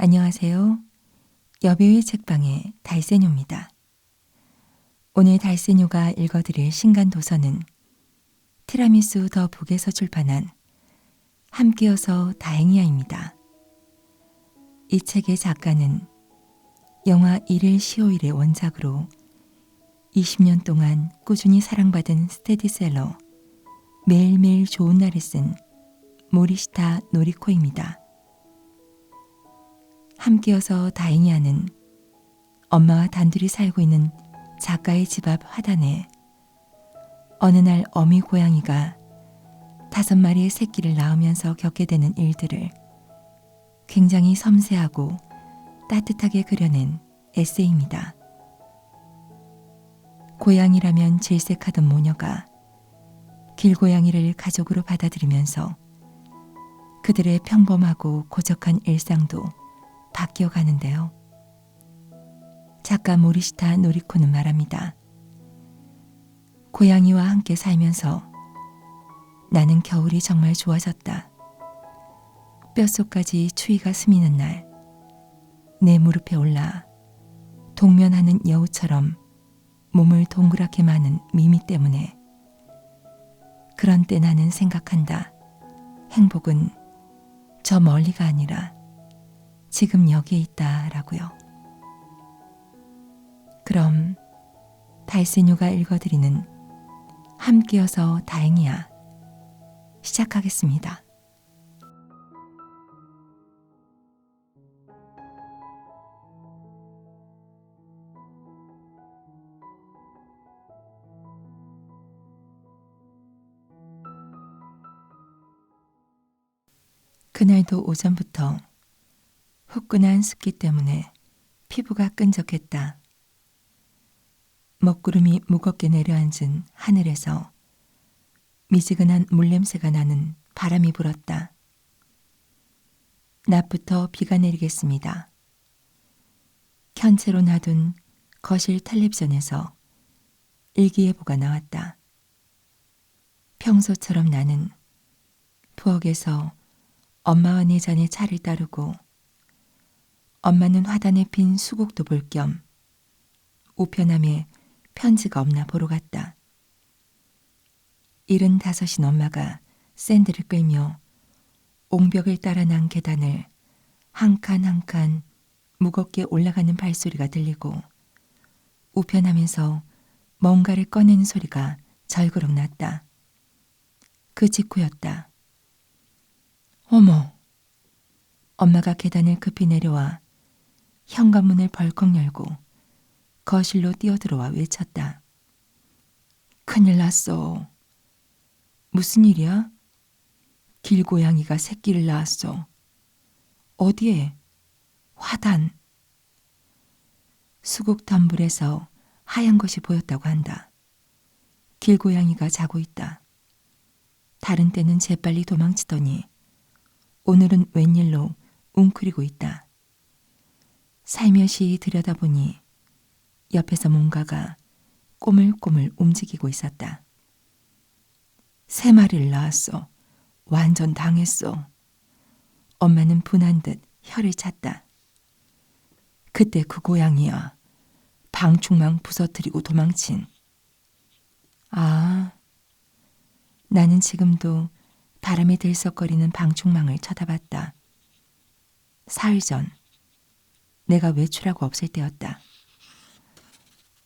안녕하세요. 여배우의 책방의 달세뇨입니다. 오늘 달세뇨가 읽어드릴 신간 도서는 티라미수 더 북에서 출판한 함께여서 다행이야입니다. 이 책의 작가는 영화 일일 시오일의 원작으로 20년 동안 꾸준히 사랑받은 스테디셀러 매일매일 좋은 날을 쓴 모리시타 노리코입니다. 함께여서 다행이야는 엄마와 단둘이 살고 있는 작가의 집 앞 화단에 어느 날 어미 고양이가 5마리의 새끼를 낳으면서 겪게 되는 일들을 굉장히 섬세하고 따뜻하게 그려낸 에세이입니다. 고양이라면 질색하던 모녀가 길고양이를 가족으로 받아들이면서 그들의 평범하고 고적한 일상도 바뀌어 가는데요. 작가 모리시타 노리코는 말합니다. 고양이와 함께 살면서 나는 겨울이 정말 좋아졌다. 뼛속까지 추위가 스미는 날, 내 무릎에 올라 동면하는 여우처럼 몸을 동그랗게 마는 미미 때문에. 그런 때 나는 생각한다. 행복은 저 멀리가 아니라 지금 여기에 있다라고요. 그럼 달세뇨가 읽어드리는 함께여서 다행이야 시작하겠습니다. 그날도 오전부터 후끈한 습기 때문에 피부가 끈적했다. 먹구름이 무겁게 내려앉은 하늘에서 미지근한 물냄새가 나는 바람이 불었다. 낮부터 비가 내리겠습니다. 켠 채로 놔둔 거실 텔레비전에서 일기예보가 나왔다. 평소처럼 나는 부엌에서 엄마와 네 잔의 차를 따르고 엄마는 화단에 핀 수국도 볼 겸 우편함에 편지가 없나 보러 갔다. 75인 엄마가 샌들을 끌며 옹벽을 따라 난 계단을 한 칸 한 칸 무겁게 올라가는 발소리가 들리고 우편함에서 뭔가를 꺼내는 소리가 절그럭 났다. 그 직후였다. 어머! 엄마가 계단을 급히 내려와 현관문을 벌컥 열고 거실로 뛰어들어와 외쳤다. 큰일 났어. 무슨 일이야? 길고양이가 새끼를 낳았어. 어디에? 화단. 수국 덤불에서 하얀 것이 보였다고 한다. 길고양이가 자고 있다. 다른 때는 재빨리 도망치더니 오늘은 웬일로 웅크리고 있다. 살며시 들여다보니 옆에서 뭔가가 꼬물꼬물 움직이고 있었다. 3마리를 낳았어. 완전 당했어. 엄마는 분한 듯 혀를 찼다. 그때 그 고양이야. 방충망 부서뜨리고 도망친. 아, 나는 지금도 바람에 들썩거리는 방충망을 쳐다봤다. 사흘 전, 내가 외출하고 없을 때였다.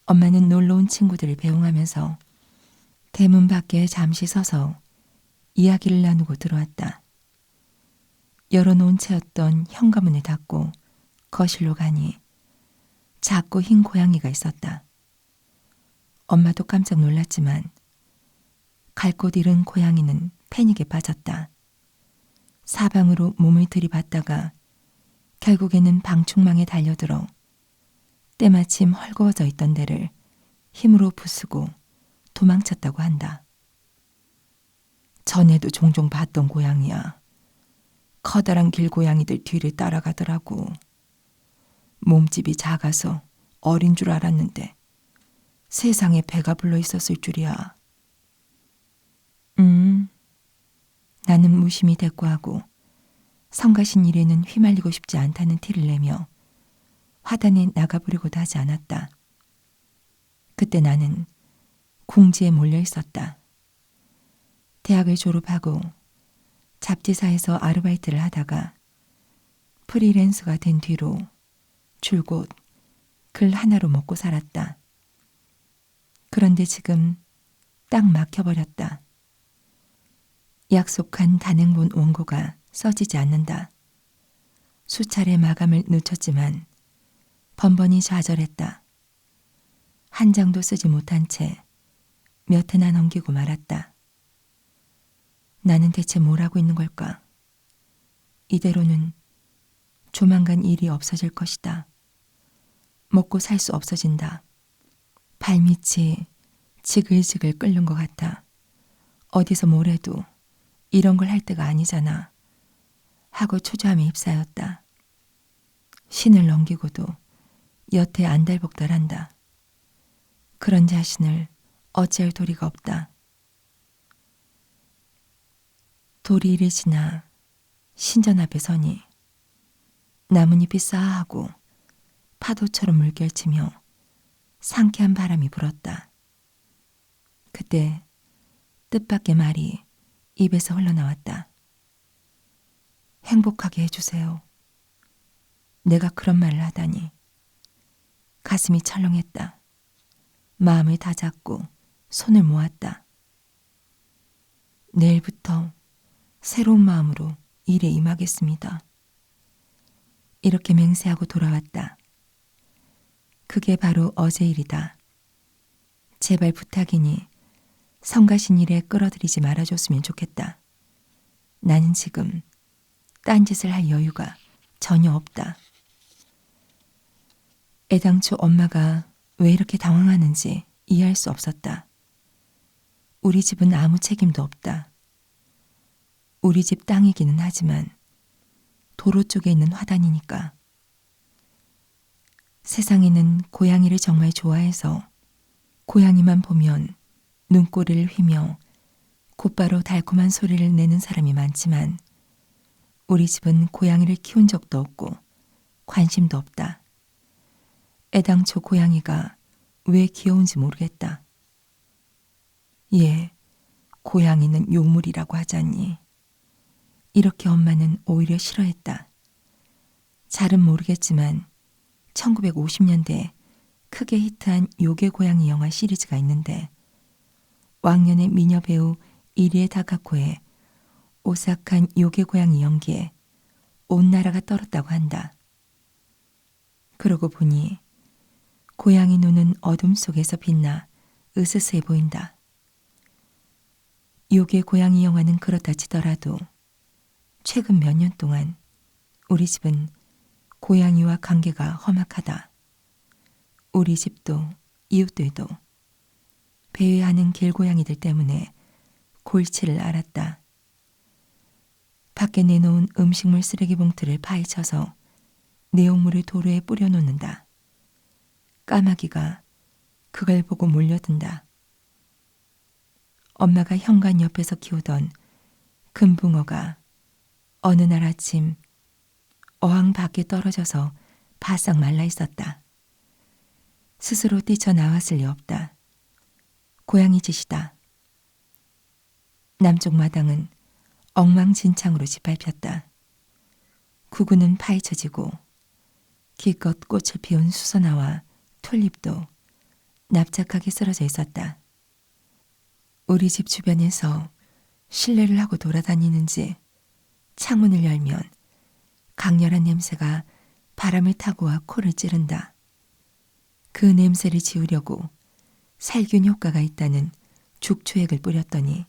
엄마는 놀러온 친구들을 배웅하면서 대문 밖에 잠시 서서 이야기를 나누고 들어왔다. 열어놓은 채였던 현관문을 닫고 거실로 가니 작고 흰 고양이가 있었다. 엄마도 깜짝 놀랐지만 갈 곳 잃은 고양이는 패닉에 빠졌다. 사방으로 몸을 들이받다가 결국에는 방충망에 달려들어 때마침 헐거워져 있던 데를 힘으로 부수고 도망쳤다고 한다. 전에도 종종 봤던 고양이야. 커다란 길고양이들 뒤를 따라가더라고. 몸집이 작아서 어린 줄 알았는데 세상에 배가 불러 있었을 줄이야. 나는 무심히 대꾸하고 성가신 일에는 휘말리고 싶지 않다는 티를 내며 화단에 나가보려고도 하지 않았다. 그때 나는 궁지에 몰려 있었다. 대학을 졸업하고 잡지사에서 아르바이트를 하다가 프리랜서가 된 뒤로 줄곧 글 하나로 먹고 살았다. 그런데 지금 딱 막혀버렸다. 약속한 단행본 원고가 써지지 않는다. 수차례 마감을 늦췄지만 번번이 좌절했다. 한 장도 쓰지 못한 채 몇 해나 넘기고 말았다. 나는 대체 뭘 하고 있는 걸까? 이대로는 조만간 일이 없어질 것이다. 먹고 살 수 없어진다. 발밑이 지글지글 끓는 것 같아. 어디서 뭘 해도 이런 걸 할 때가 아니잖아. 하고 초조함에 휩싸였다. 신을 넘기고도 여태 안달복달한다. 그런 자신을 어찌할 도리가 없다. 도리를 지나 신전 앞에 서니 나뭇잎이 싸하고 파도처럼 물결치며 상쾌한 바람이 불었다. 그때 뜻밖의 말이 입에서 흘러나왔다. 행복하게 해주세요. 내가 그런 말을 하다니. 가슴이 철렁했다. 마음을 다잡고 손을 모았다. 내일부터 새로운 마음으로 일에 임하겠습니다. 이렇게 맹세하고 돌아왔다. 그게 바로 어제 일이다. 제발 부탁이니 성가신 일에 끌어들이지 말아줬으면 좋겠다. 나는 지금 딴짓을 할 여유가 전혀 없다. 애당초 엄마가 왜 이렇게 당황하는지 이해할 수 없었다. 우리 집은 아무 책임도 없다. 우리 집 땅이기는 하지만 도로 쪽에 있는 화단이니까. 세상에는 고양이를 정말 좋아해서 고양이만 보면 눈꼬리를 휘며 곧바로 달콤한 소리를 내는 사람이 많지만 우리 집은 고양이를 키운 적도 없고 관심도 없다. 애당초 고양이가 왜 귀여운지 모르겠다. 얘, 고양이는 욕물이라고 하잖니. 이렇게 엄마는 오히려 싫어했다. 잘은 모르겠지만 1950년대에 크게 히트한 요괴 고양이 영화 시리즈가 있는데 왕년의 미녀 배우 이리에 다카코의 오싹한 요괴 고양이 연기에 온 나라가 떨었다고 한다. 그러고 보니 고양이 눈은 어둠 속에서 빛나 으스스해 보인다. 요괴 고양이 영화는 그렇다 치더라도 최근 몇 년 동안 우리 집은 고양이와 관계가 험악하다. 우리 집도 이웃들도 배회하는 길고양이들 때문에 골치를 앓았다. 밖에 내놓은 음식물 쓰레기 봉투를 파헤쳐서 내용물을 도로에 뿌려놓는다. 까마귀가 그걸 보고 몰려든다. 엄마가 현관 옆에서 키우던 금붕어가 어느 날 아침 어항 밖에 떨어져서 바싹 말라 있었다. 스스로 뛰쳐나왔을 리 없다. 고양이 짓이다. 남쪽 마당은 엉망진창으로 짓밟혔다. 구구는 파헤쳐지고 기껏 꽃을 피운 수선화와 튤립도 납작하게 쓰러져 있었다. 우리 집 주변에서 실내를 하고 돌아다니는지 창문을 열면 강렬한 냄새가 바람을 타고 와 코를 찌른다. 그 냄새를 지우려고 살균 효과가 있다는 죽초액을 뿌렸더니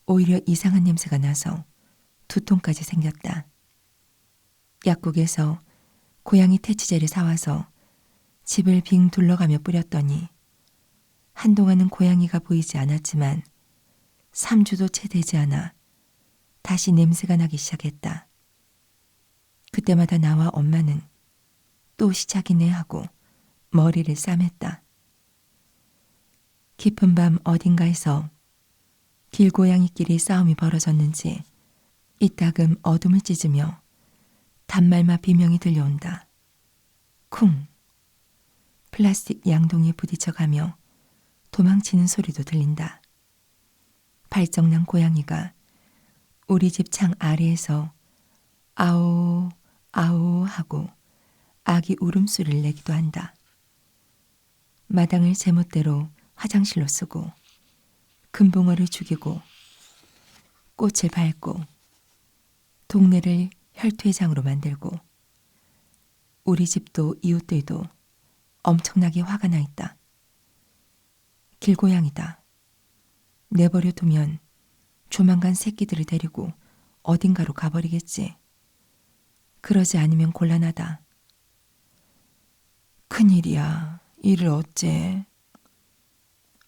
오히려 이상한 냄새가 나서 두통까지 생겼다. 약국에서 고양이 퇴치제를 사와서 집을 빙 둘러가며 뿌렸더니 한동안은 고양이가 보이지 않았지만 3주도 채 되지 않아 다시 냄새가 나기 시작했다. 그때마다 나와 엄마는 또 시작이네 하고 머리를 싸맸다. 깊은 밤 어딘가에서 길고양이끼리 싸움이 벌어졌는지 이따금 어둠을 찢으며 단말마 비명이 들려온다. 쿵! 플라스틱 양동이에 부딪혀가며 도망치는 소리도 들린다. 발정난 고양이가 우리 집 창 아래에서 아오 아오 하고 아기 울음소리를 내기도 한다. 마당을 제멋대로 화장실로 쓰고 금붕어를 죽이고 꽃을 밟고 동네를 혈투회장으로 만들고 우리 집도 이웃들도 엄청나게 화가 나 있다. 길고양이다. 내버려 두면 조만간 새끼들을 데리고 어딘가로 가버리겠지. 그러지 않으면 곤란하다. 큰일이야. 이를 어째.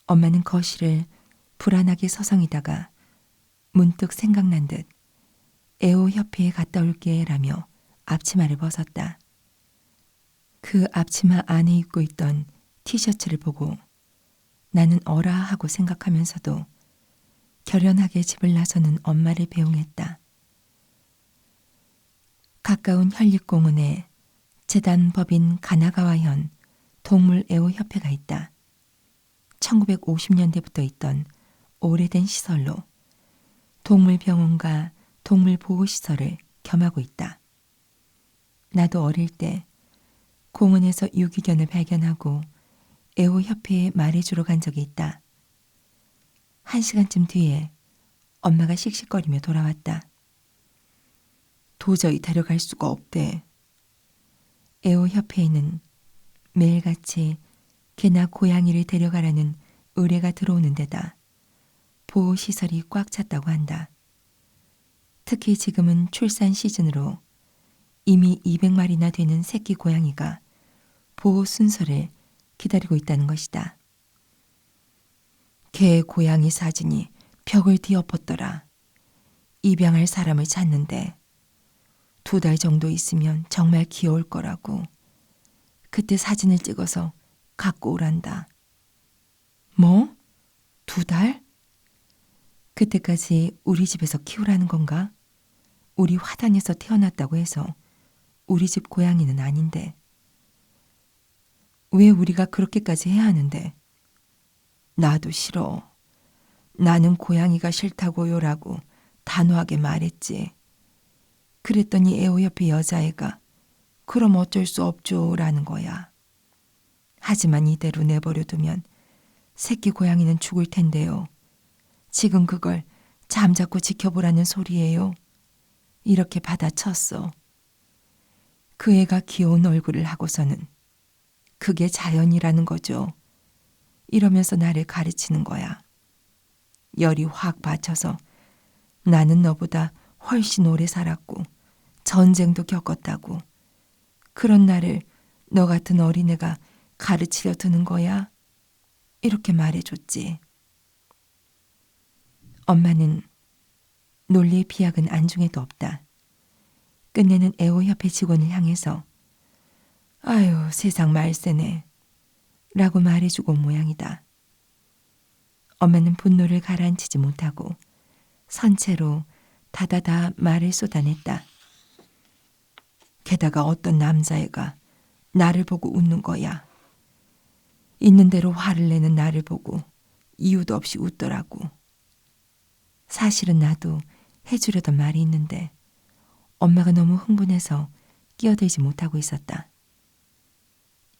엄마는 거실을 불안하게 서성이다가 문득 생각난 듯 애호 협회에 갔다 올게 라며 앞치마를 벗었다. 그 앞치마 안에 입고 있던 티셔츠를 보고 나는 어라 하고 생각하면서도 결연하게 집을 나서는 엄마를 배웅했다. 가까운 현립공원에 재단법인 가나가와현 동물애호협회가 있다. 1950년대부터 있던 오래된 시설로 동물병원과 동물보호시설을 겸하고 있다. 나도 어릴 때 공원에서 유기견을 발견하고 애호협회에 말해주러 간 적이 있다. 1시간쯤 뒤에 엄마가 씩씩거리며 돌아왔다. 도저히 데려갈 수가 없대. 애호협회에는 매일같이 개나 고양이를 데려가라는 의뢰가 들어오는 데다 보호시설이 꽉 찼다고 한다. 특히 지금은 출산 시즌으로 이미 200마리나 되는 새끼 고양이가 보호 순서를 기다리고 있다는 것이다. 개 고양이 사진이 벽을 뒤엎었더라. 입양할 사람을 찾는데 2달 정도 있으면 정말 귀여울 거라고. 그때 사진을 찍어서 갖고 오란다. 뭐? 2달? 그때까지 우리 집에서 키우라는 건가? 우리 화단에서 태어났다고 해서 우리 집 고양이는 아닌데. 왜 우리가 그렇게까지 해야 하는데? 나도 싫어. 나는 고양이가 싫다고요라고 단호하게 말했지. 그랬더니 애호협회 여자애가 그럼 어쩔 수 없죠라는 거야. 하지만 이대로 내버려두면 새끼 고양이는 죽을 텐데요. 지금 그걸 잠자코 지켜보라는 소리예요. 이렇게 받아쳤어. 그 애가 귀여운 얼굴을 하고서는 그게 자연이라는 거죠. 이러면서 나를 가르치는 거야. 열이 확 받쳐서 나는 너보다 훨씬 오래 살았고 전쟁도 겪었다고. 그런 나를 너 같은 어린애가 가르치려 드는 거야? 이렇게 말해줬지. 엄마는 논리의 비약은 안중에도 없다. 끝내는 애호협회 직원을 향해서 아유 세상 말세네 라고 말해주고 온 모양이다. 엄마는 분노를 가라앉히지 못하고 선체로 다다다 말을 쏟아냈다. 게다가 어떤 남자애가 나를 보고 웃는 거야. 있는 대로 화를 내는 나를 보고 이유도 없이 웃더라고. 사실은 나도 해주려던 말이 있는데 엄마가 너무 흥분해서 끼어들지 못하고 있었다.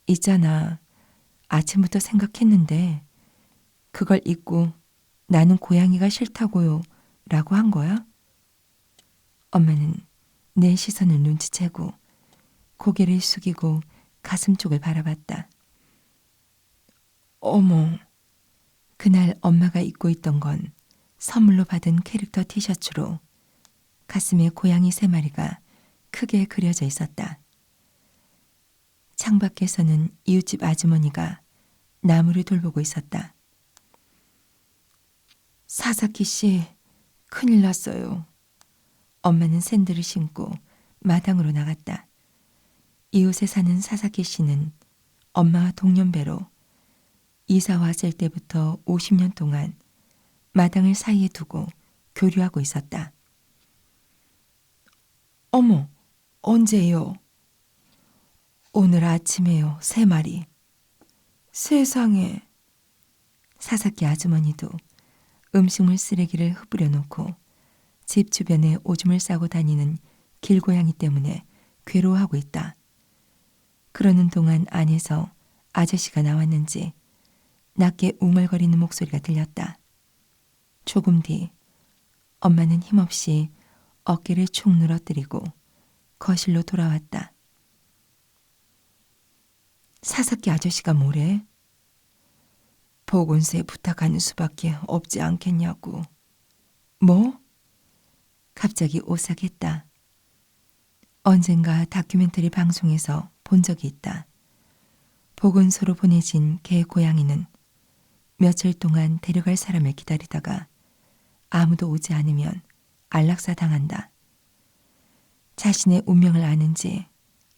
있잖아. 아침부터 생각했는데 그걸 잊고 나는 고양이가 싫다고요 라고 한 거야? 엄마는 내 시선을 눈치채고 고개를 숙이고 가슴 쪽을 바라봤다. 어머, 그날 엄마가 입고 있던 건 선물로 받은 캐릭터 티셔츠로 가슴에 고양이 3마리가 크게 그려져 있었다. 창밖에서는 이웃집 아주머니가 나무를 돌보고 있었다. 사사키 씨, 큰일 났어요. 엄마는 샌들을 신고 마당으로 나갔다. 이웃에 사는 사사키 씨는 엄마와 동년배로 이사 왔을 때부터 50년 동안 마당을 사이에 두고 교류하고 있었다. 어머, 언제요? 오늘 아침에요, 3마리. 세상에. 사사키 아주머니도 음식물 쓰레기를 흩뿌려 놓고 집 주변에 오줌을 싸고 다니는 길고양이 때문에 괴로워하고 있다. 그러는 동안 안에서 아저씨가 나왔는지 낮게 웅얼거리는 목소리가 들렸다. 조금 뒤 엄마는 힘없이 어깨를 축 늘어뜨리고 거실로 돌아왔다. 사사키 아저씨가 뭐래? 보건소에 부탁하는 수밖에 없지 않겠냐고. 뭐? 갑자기 오싹했다. 언젠가 다큐멘터리 방송에서 본 적이 있다. 보건소로 보내진 개 고양이는 며칠 동안 데려갈 사람을 기다리다가 아무도 오지 않으면 안락사 당한다. 자신의 운명을 아는지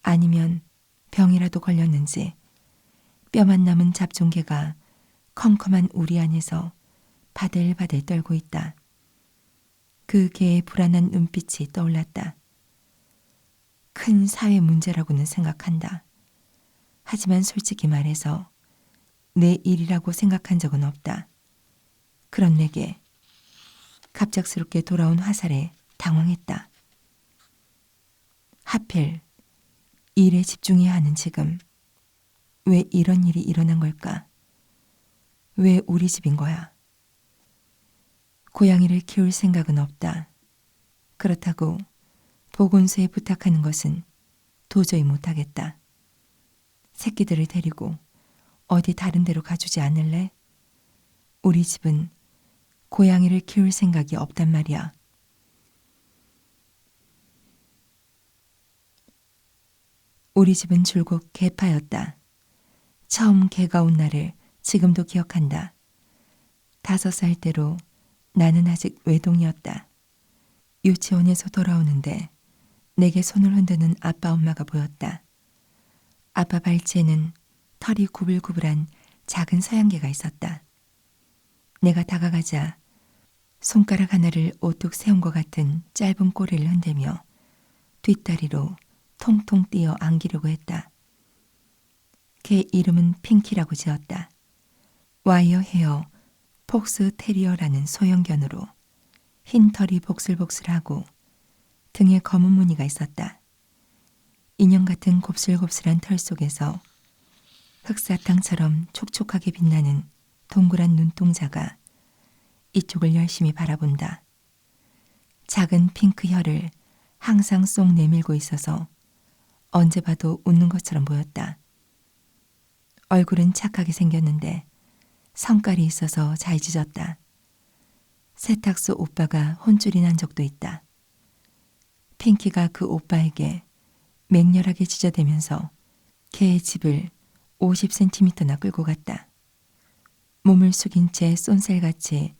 아니면 병이라도 걸렸는지 뼈만 남은 잡종개가 컴컴한 우리 안에서 바들바들 떨고 있다. 그 개의 불안한 눈빛이 떠올랐다. 큰 사회 문제라고는 생각한다. 하지만 솔직히 말해서 내 일이라고 생각한 적은 없다. 그런 내게 갑작스럽게 돌아온 화살에 당황했다. 하필 일에 집중해야 하는 지금 왜 이런 일이 일어난 걸까? 왜 우리 집인 거야? 고양이를 키울 생각은 없다. 그렇다고 보건소에 부탁하는 것은 도저히 못하겠다. 새끼들을 데리고 어디 다른 데로 가주지 않을래? 우리 집은 고양이를 키울 생각이 없단 말이야. 우리 집은 줄곧 개파였다. 처음 개가 온 날을 지금도 기억한다. 5살 때로 나는 아직 외동이었다. 유치원에서 돌아오는데 내게 손을 흔드는 아빠 엄마가 보였다. 아빠 발치에는 털이 구불구불한 작은 서양개가 있었다. 내가 다가가자 손가락 하나를 오뚝 세운 것 같은 짧은 꼬리를 흔들며 뒷다리로 통통 뛰어 안기려고 했다. 걔 이름은 핑키라고 지었다. 와이어 헤어 폭스 테리어라는 소형견으로 흰 털이 복슬복슬하고 등에 검은 무늬가 있었다. 인형 같은 곱슬곱슬한 털 속에서 흑사탕처럼 촉촉하게 빛나는 동그란 눈동자가 이쪽을 열심히 바라본다. 작은 핑크 혀를 항상 쏙 내밀고 있어서 언제 봐도 웃는 것처럼 보였다. 얼굴은 착하게 생겼는데 성깔이 있어서 잘 짖었다. 세탁소 오빠가 혼쭐이 난 적도 있다. 핑키가 그 오빠에게 맹렬하게 짖어대면서 걔의 집을 50cm나 끌고 갔다. 몸을 숙인 채 쏜살같이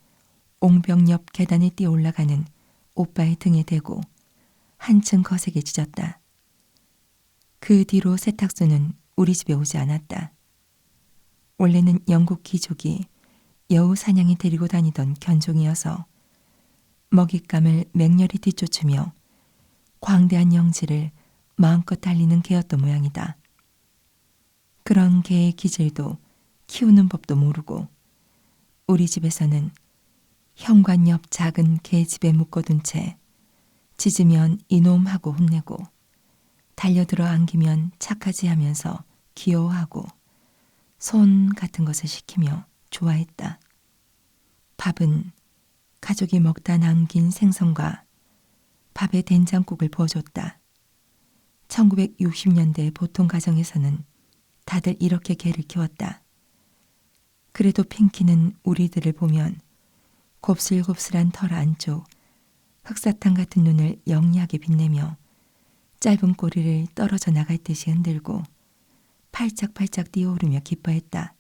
옹벽 옆 계단에 뛰어 올라가는 오빠의 등에 대고 한층 거세게 짖었다. 그 뒤로 세탁소는 우리 집에 오지 않았다. 원래는 영국 귀족이 여우 사냥에 데리고 다니던 견종이어서 먹잇감을 맹렬히 뒤쫓으며 광대한 영지를 마음껏 달리는 개였던 모양이다. 그런 개의 기질도 키우는 법도 모르고 우리 집에서는 현관 옆 작은 개 집에 묶어둔 채 짖으면 이놈 하고 혼내고 달려들어 안기면 착하지 하면서 귀여워하고 손 같은 것을 시키며 좋아했다. 밥은 가족이 먹다 남긴 생선과 밥에 된장국을 부어줬다. 1960년대 보통 가정에서는 다들 이렇게 개를 키웠다. 그래도 핑키는 우리들을 보면 곱슬곱슬한 털 안쪽 흑사탕 같은 눈을 영리하게 빛내며 짧은 꼬리를 떨어져 나갈 듯이 흔들고 팔짝팔짝 뛰어오르며 기뻐했다.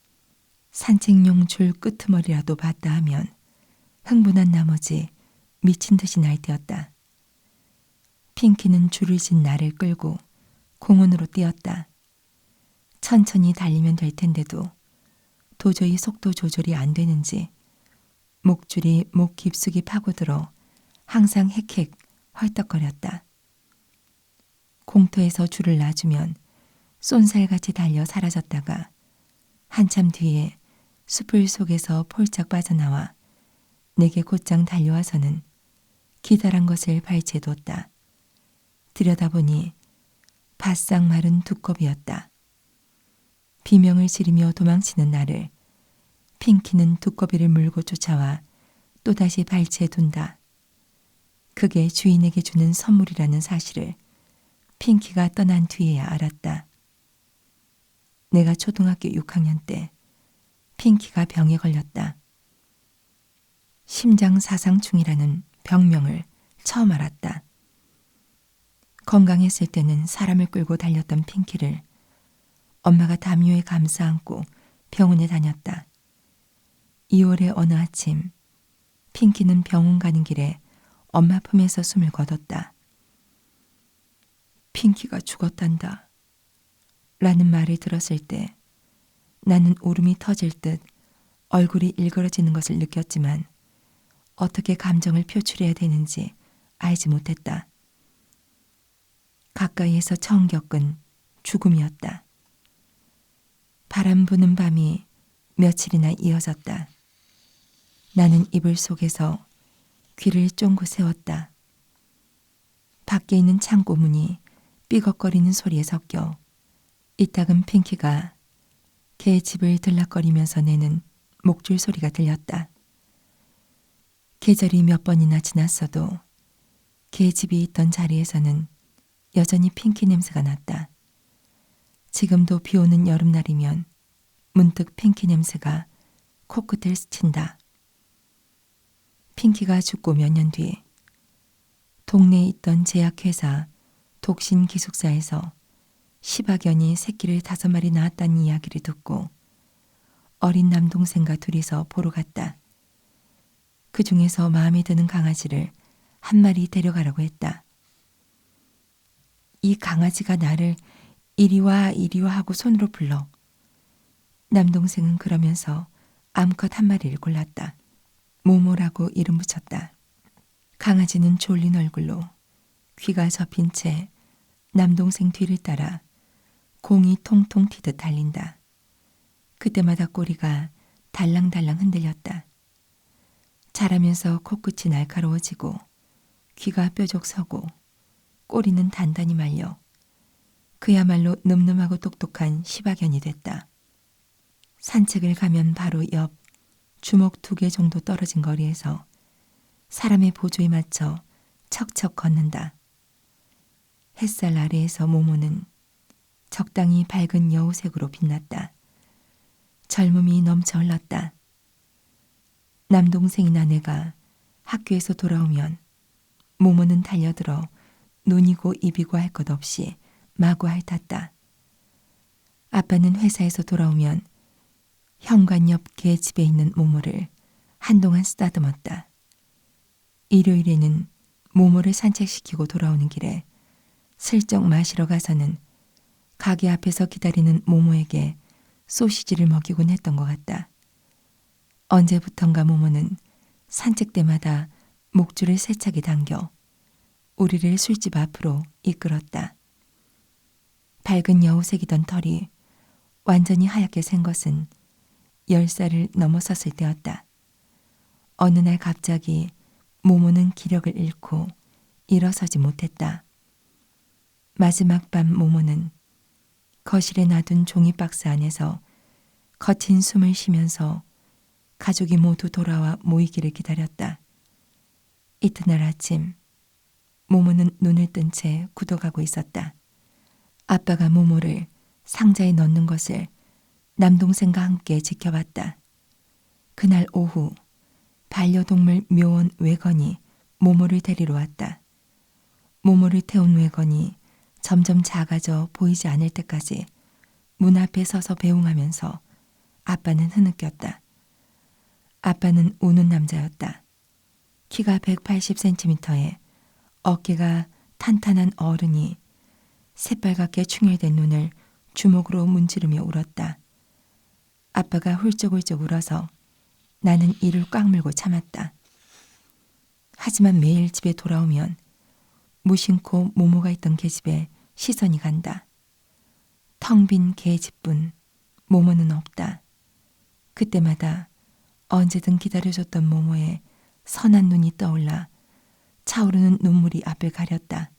산책용 줄 끄트머리라도 봤다 하면 흥분한 나머지 미친 듯이 날뛰었다. 핑키는 줄을 진 나를 끌고 공원으로 뛰었다. 천천히 달리면 될 텐데도 도저히 속도 조절이 안 되는지 목줄이 목 깊숙이 파고들어 항상 헥헥 헐떡거렸다. 공터에서 줄을 놔주면 쏜살같이 달려 사라졌다가 한참 뒤에 숲을 속에서 폴짝 빠져나와 내게 곧장 달려와서는 기다란 것을 발치에 뒀다. 들여다보니 바싹 마른 두꺼비였다. 비명을 지르며 도망치는 나를 핑키는 두꺼비를 물고 쫓아와 또다시 발치에 둔다. 그게 주인에게 주는 선물이라는 사실을 핑키가 떠난 뒤에야 알았다. 내가 초등학교 6학년 때 핑키가 병에 걸렸다. 심장사상충이라는 병명을 처음 알았다. 건강했을 때는 사람을 끌고 달렸던 핑키를 엄마가 담요에 감싸 안고 병원에 다녔다. 2월의 어느 아침 핑키는 병원 가는 길에 엄마 품에서 숨을 거뒀다. 핑키가 죽었단다. 라는 말을 들었을 때 나는 울음이 터질 듯 얼굴이 일그러지는 것을 느꼈지만 어떻게 감정을 표출해야 되는지 알지 못했다. 가까이에서 처음 겪은 죽음이었다. 바람 부는 밤이 며칠이나 이어졌다. 나는 이불 속에서 귀를 쫑긋 세웠다. 밖에 있는 창고 문이 삐걱거리는 소리에 섞여 이따금 핑키가 개 집을 들락거리면서 내는 목줄 소리가 들렸다. 계절이 몇 번이나 지났어도 개 집이 있던 자리에서는 여전히 핑키 냄새가 났다. 지금도 비 오는 여름날이면 문득 핑키 냄새가 코끝을 스친다. 핑키가 죽고 몇 년 뒤 동네에 있던 제약회사 독신 기숙사에서 시바견이 새끼를 5마리 낳았다는 이야기를 듣고 어린 남동생과 둘이서 보러 갔다. 그 중에서 마음에 드는 강아지를 한 마리 데려가라고 했다. 이 강아지가 나를 이리 와 이리 와 하고 손으로 불러. 남동생은 그러면서 암컷 한 마리를 골랐다. 모모라고 이름 붙였다. 강아지는 졸린 얼굴로 귀가 접힌 채 남동생 뒤를 따라 공이 통통 튀듯 달린다. 그때마다 꼬리가 달랑달랑 흔들렸다. 자라면서 코끝이 날카로워지고 귀가 뾰족 서고 꼬리는 단단히 말려 그야말로 늠름하고 똑똑한 시바견이 됐다. 산책을 가면 바로 옆 주먹 2개 정도 떨어진 거리에서 사람의 보조에 맞춰 척척 걷는다. 햇살 아래에서 모모는 적당히 밝은 여우색으로 빛났다. 젊음이 넘쳐 흘렀다. 남동생이나 내가 학교에서 돌아오면 모모는 달려들어 눈이고 입이고 할 것 없이 마구 핥았다. 아빠는 회사에서 돌아오면 현관 옆 개 집에 있는 모모를 한동안 쓰다듬었다. 일요일에는 모모를 산책시키고 돌아오는 길에 슬쩍 마시러 가서는 가게 앞에서 기다리는 모모에게 소시지를 먹이곤 했던 것 같다. 언제부턴가 모모는 산책 때마다 목줄을 세차게 당겨 우리를 술집 앞으로 이끌었다. 밝은 여우색이던 털이 완전히 하얗게 샌 것은 10살을 넘어섰을 때였다. 어느 날 갑자기 모모는 기력을 잃고 일어서지 못했다. 마지막 밤 모모는 거실에 놔둔 종이박스 안에서 거친 숨을 쉬면서 가족이 모두 돌아와 모이기를 기다렸다. 이튿날 아침 모모는 눈을 뜬 채 굳어가고 있었다. 아빠가 모모를 상자에 넣는 것을 남동생과 함께 지켜봤다. 그날 오후 반려동물 묘원 외건이 모모를 데리러 왔다. 모모를 태운 외건이 점점 작아져 보이지 않을 때까지 문 앞에 서서 배웅하면서 아빠는 흐느꼈다. 아빠는 우는 남자였다. 키가 180cm에 어깨가 탄탄한 어른이 새빨갛게 충혈된 눈을 주먹으로 문지르며 울었다. 아빠가 훌쩍훌쩍 울어서 나는 이를 꽉 물고 참았다. 하지만 매일 집에 돌아오면 무심코 모모가 있던 계집에 시선이 간다. 텅 빈 계집뿐 모모는 없다. 그때마다 언제든 기다려줬던 모모의 선한 눈이 떠올라 차오르는 눈물이 앞을 가렸다.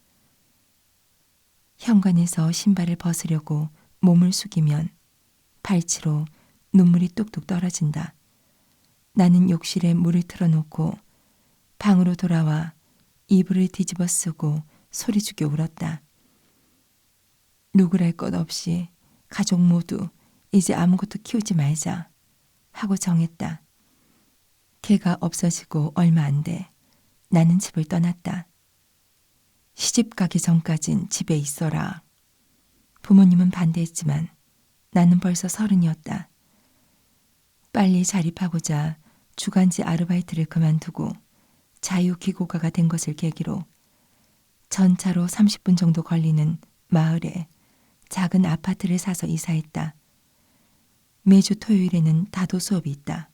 현관에서 신발을 벗으려고 몸을 숙이면 발치로 눈물이 뚝뚝 떨어진다. 나는 욕실에 물을 틀어놓고 방으로 돌아와 이불을 뒤집어 쓰고 소리죽여 울었다. 누구랄 것 없이 가족 모두 이제 아무것도 키우지 말자 하고 정했다. 개가 없어지고 얼마 안 돼 나는 집을 떠났다. 시집 가기 전까진 집에 있어라. 부모님은 반대했지만 나는 벌써 30이었다. 빨리 자립하고자 주간지 아르바이트를 그만두고 자유기고가가 된 것을 계기로 전차로 30분 정도 걸리는 마을에 작은 아파트를 사서 이사했다. 매주 토요일에는 다도 수업이 있다.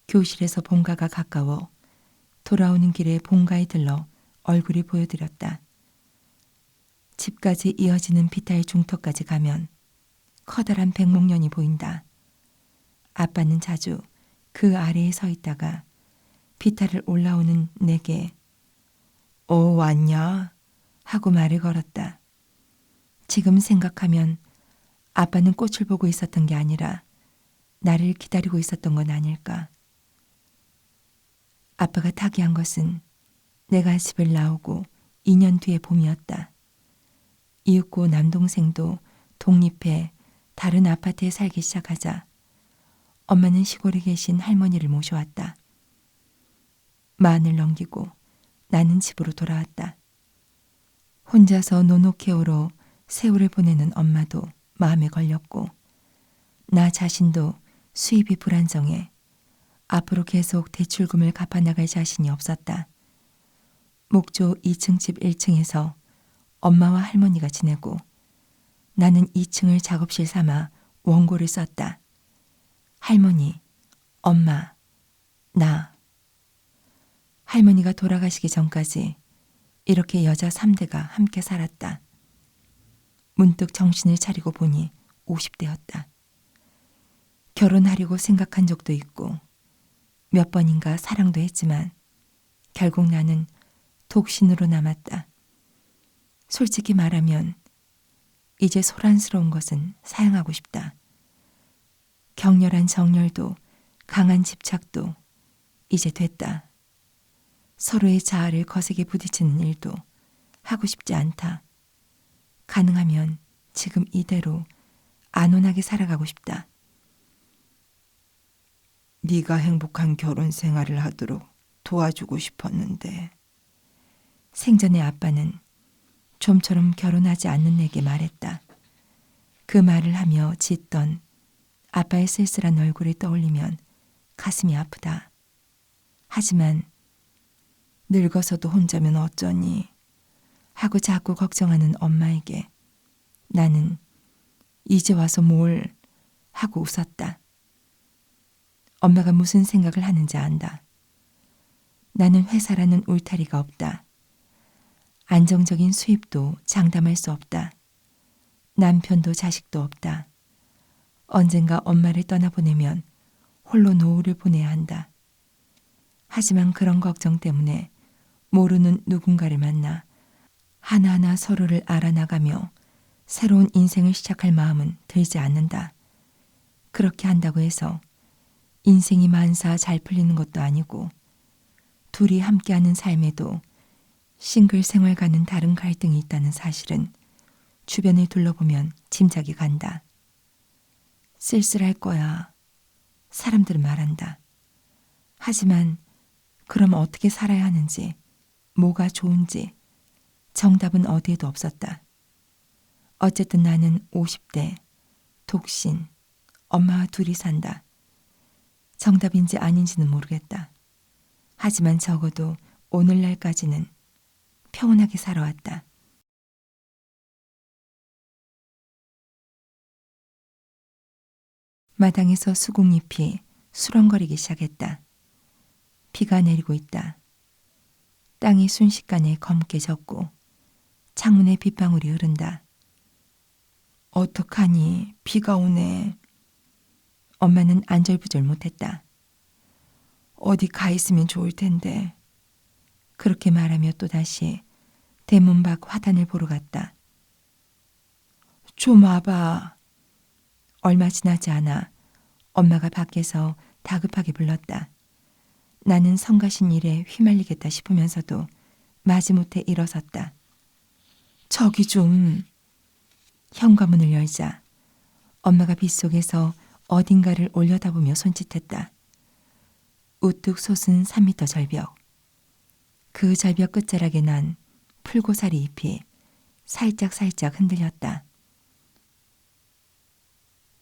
교실에서 본가가 가까워 돌아오는 길에 본가에 들러 얼굴이 보여드렸다. 집까지 이어지는 비탈 중터까지 가면 커다란 백목련이 보인다. 아빠는 자주 그 아래에 서 있다가 비탈을 올라오는 내게 왔냐? 하고 말을 걸었다. 지금 생각하면 아빠는 꽃을 보고 있었던 게 아니라 나를 기다리고 있었던 건 아닐까. 아빠가 타기한 것은 내가 집을 나오고 2년 뒤의 봄이었다. 이윽고 남동생도 독립해 다른 아파트에 살기 시작하자 엄마는 시골에 계신 할머니를 모셔왔다. 만을 넘기고 나는 집으로 돌아왔다. 혼자서 노노케어로 세월을 보내는 엄마도 마음에 걸렸고 나 자신도 수입이 불안정해 앞으로 계속 대출금을 갚아나갈 자신이 없었다. 목조 2층 집 1층에서 엄마와 할머니가 지내고 나는 2층을 작업실 삼아 원고를 썼다. 할머니, 엄마, 나. 할머니가 돌아가시기 전까지 이렇게 여자 3대가 함께 살았다. 문득 정신을 차리고 보니 50대였다. 결혼하려고 생각한 적도 있고 몇 번인가 사랑도 했지만 결국 나는 독신으로 남았다. 솔직히 말하면 이제 소란스러운 것은 사양하고 싶다. 격렬한 정열도 강한 집착도 이제 됐다. 서로의 자아를 거세게 부딪히는 일도 하고 싶지 않다. 가능하면 지금 이대로 안온하게 살아가고 싶다. 네가 행복한 결혼 생활을 하도록 도와주고 싶었는데. 생전에 아빠는 좀처럼 결혼하지 않는 내게 말했다. 그 말을 하며 짓던 아빠의 쓸쓸한 얼굴을 떠올리면 가슴이 아프다. 하지만 늙어서도 혼자면 어쩌니 하고 자꾸 걱정하는 엄마에게 나는 이제 와서 뭘 하고 웃었다. 엄마가 무슨 생각을 하는지 안다. 나는 회사라는 울타리가 없다. 안정적인 수입도 장담할 수 없다. 남편도 자식도 없다. 언젠가 엄마를 떠나보내면 홀로 노후를 보내야 한다. 하지만 그런 걱정 때문에 모르는 누군가를 만나 하나하나 서로를 알아나가며 새로운 인생을 시작할 마음은 들지 않는다. 그렇게 한다고 해서 인생이 만사 잘 풀리는 것도 아니고 둘이 함께하는 삶에도 싱글 생활과는 다른 갈등이 있다는 사실은 주변을 둘러보면 짐작이 간다. 쓸쓸할 거야. 사람들은 말한다. 하지만 그럼 어떻게 살아야 하는지, 뭐가 좋은지 정답은 어디에도 없었다. 어쨌든 나는 50대, 독신, 엄마와 둘이 산다. 정답인지 아닌지는 모르겠다. 하지만 적어도 오늘날까지는 평온하게 살아왔다. 마당에서 수국잎이 수렁거리기 시작했다. 비가 내리고 있다. 땅이 순식간에 검게 졌고 창문에 빗방울이 흐른다. 어떡하니, 비가 오네. 엄마는 안절부절 못했다. 어디 가 있으면 좋을 텐데. 그렇게 말하며 또다시 대문 밖 화단을 보러 갔다. 좀 와봐. 얼마 지나지 않아 엄마가 밖에서 다급하게 불렀다. 나는 성가신 일에 휘말리겠다 싶으면서도 마지못해 일어섰다. 저기 좀. 현관문을 열자 엄마가 빗속에서 어딘가를 올려다보며 손짓했다. 우뚝 솟은 3미터 절벽. 그 절벽 끝자락에 난 풀고사리 잎이 살짝살짝 흔들렸다.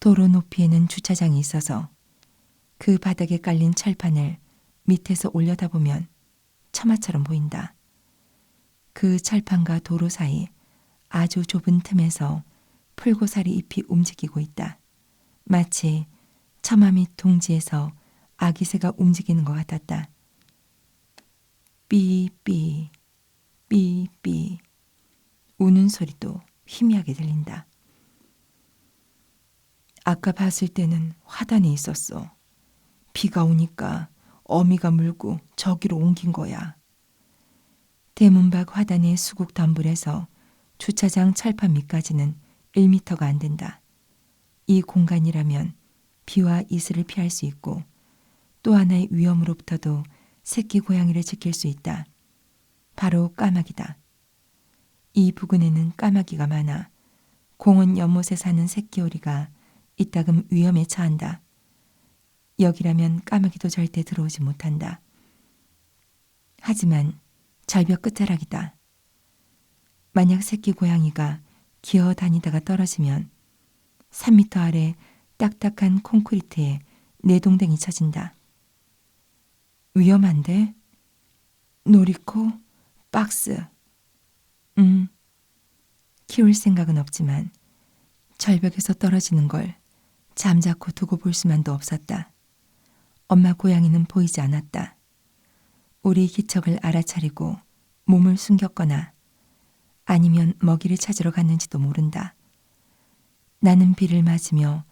도로 높이에는 주차장이 있어서 그 바닥에 깔린 철판을 밑에서 올려다보면 처마처럼 보인다. 그 철판과 도로 사이 아주 좁은 틈에서 풀고사리 잎이 움직이고 있다. 마치 처마 밑 둥지에서 아기새가 움직이는 것 같았다. 삐삐 삐삐 우는 소리도 희미하게 들린다. 아까 봤을 때는 화단에 있었어. 비가 오니까 어미가 물고 저기로 옮긴 거야. 대문 밖 화단의 수국 덤불에서 주차장 철판 밑까지는 1미터가 안 된다. 이 공간이라면 비와 이슬을 피할 수 있고 또 하나의 위험으로부터도 새끼 고양이를 지킬 수 있다. 바로 까마귀다. 이 부근에는 까마귀가 많아 공원 연못에 사는 새끼 오리가 이따금 위험에 처한다. 여기라면 까마귀도 절대 들어오지 못한다. 하지만 절벽 끝자락이다. 만약 새끼 고양이가 기어 다니다가 떨어지면 3미터 아래 딱딱한 콘크리트에 내동댕이 쳐진다. 위험한데? 놀이코? 박스? 키울 생각은 없지만 절벽에서 떨어지는 걸 잠자코 두고 볼 수만도 없었다. 엄마 고양이는 보이지 않았다. 우리 기척을 알아차리고 몸을 숨겼거나 아니면 먹이를 찾으러 갔는지도 모른다. 나는 비를 맞으며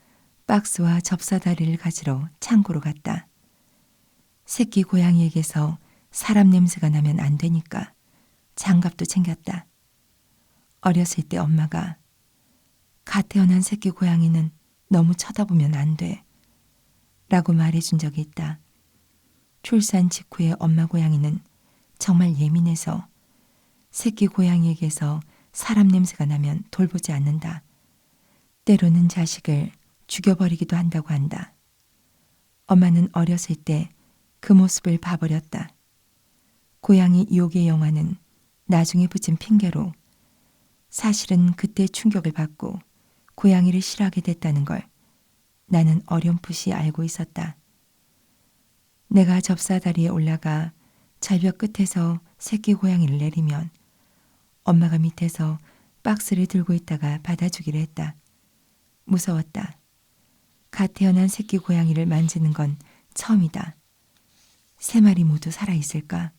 박스와 접사다리를 가지러 창고로 갔다. 새끼 고양이에게서 사람 냄새가 나면 안 되니까 장갑도 챙겼다. 어렸을 때 엄마가 갓 태어난 새끼 고양이는 너무 쳐다보면 안 돼 라고 말해준 적이 있다. 출산 직후에 엄마 고양이는 정말 예민해서 새끼 고양이에게서 사람 냄새가 나면 돌보지 않는다. 때로는 자식을 죽여버리기도 한다고 한다. 엄마는 어렸을 때 그 모습을 봐버렸다. 고양이 유혹의 영화는 나중에 붙인 핑계로 사실은 그때 충격을 받고 고양이를 싫어하게 됐다는 걸 나는 어렴풋이 알고 있었다. 내가 접사다리에 올라가 절벽 끝에서 새끼 고양이를 내리면 엄마가 밑에서 박스를 들고 있다가 받아주기로 했다. 무서웠다. 갓 태어난 새끼 고양이를 만지는 건 처음이다. 3마리 모두 살아있을까?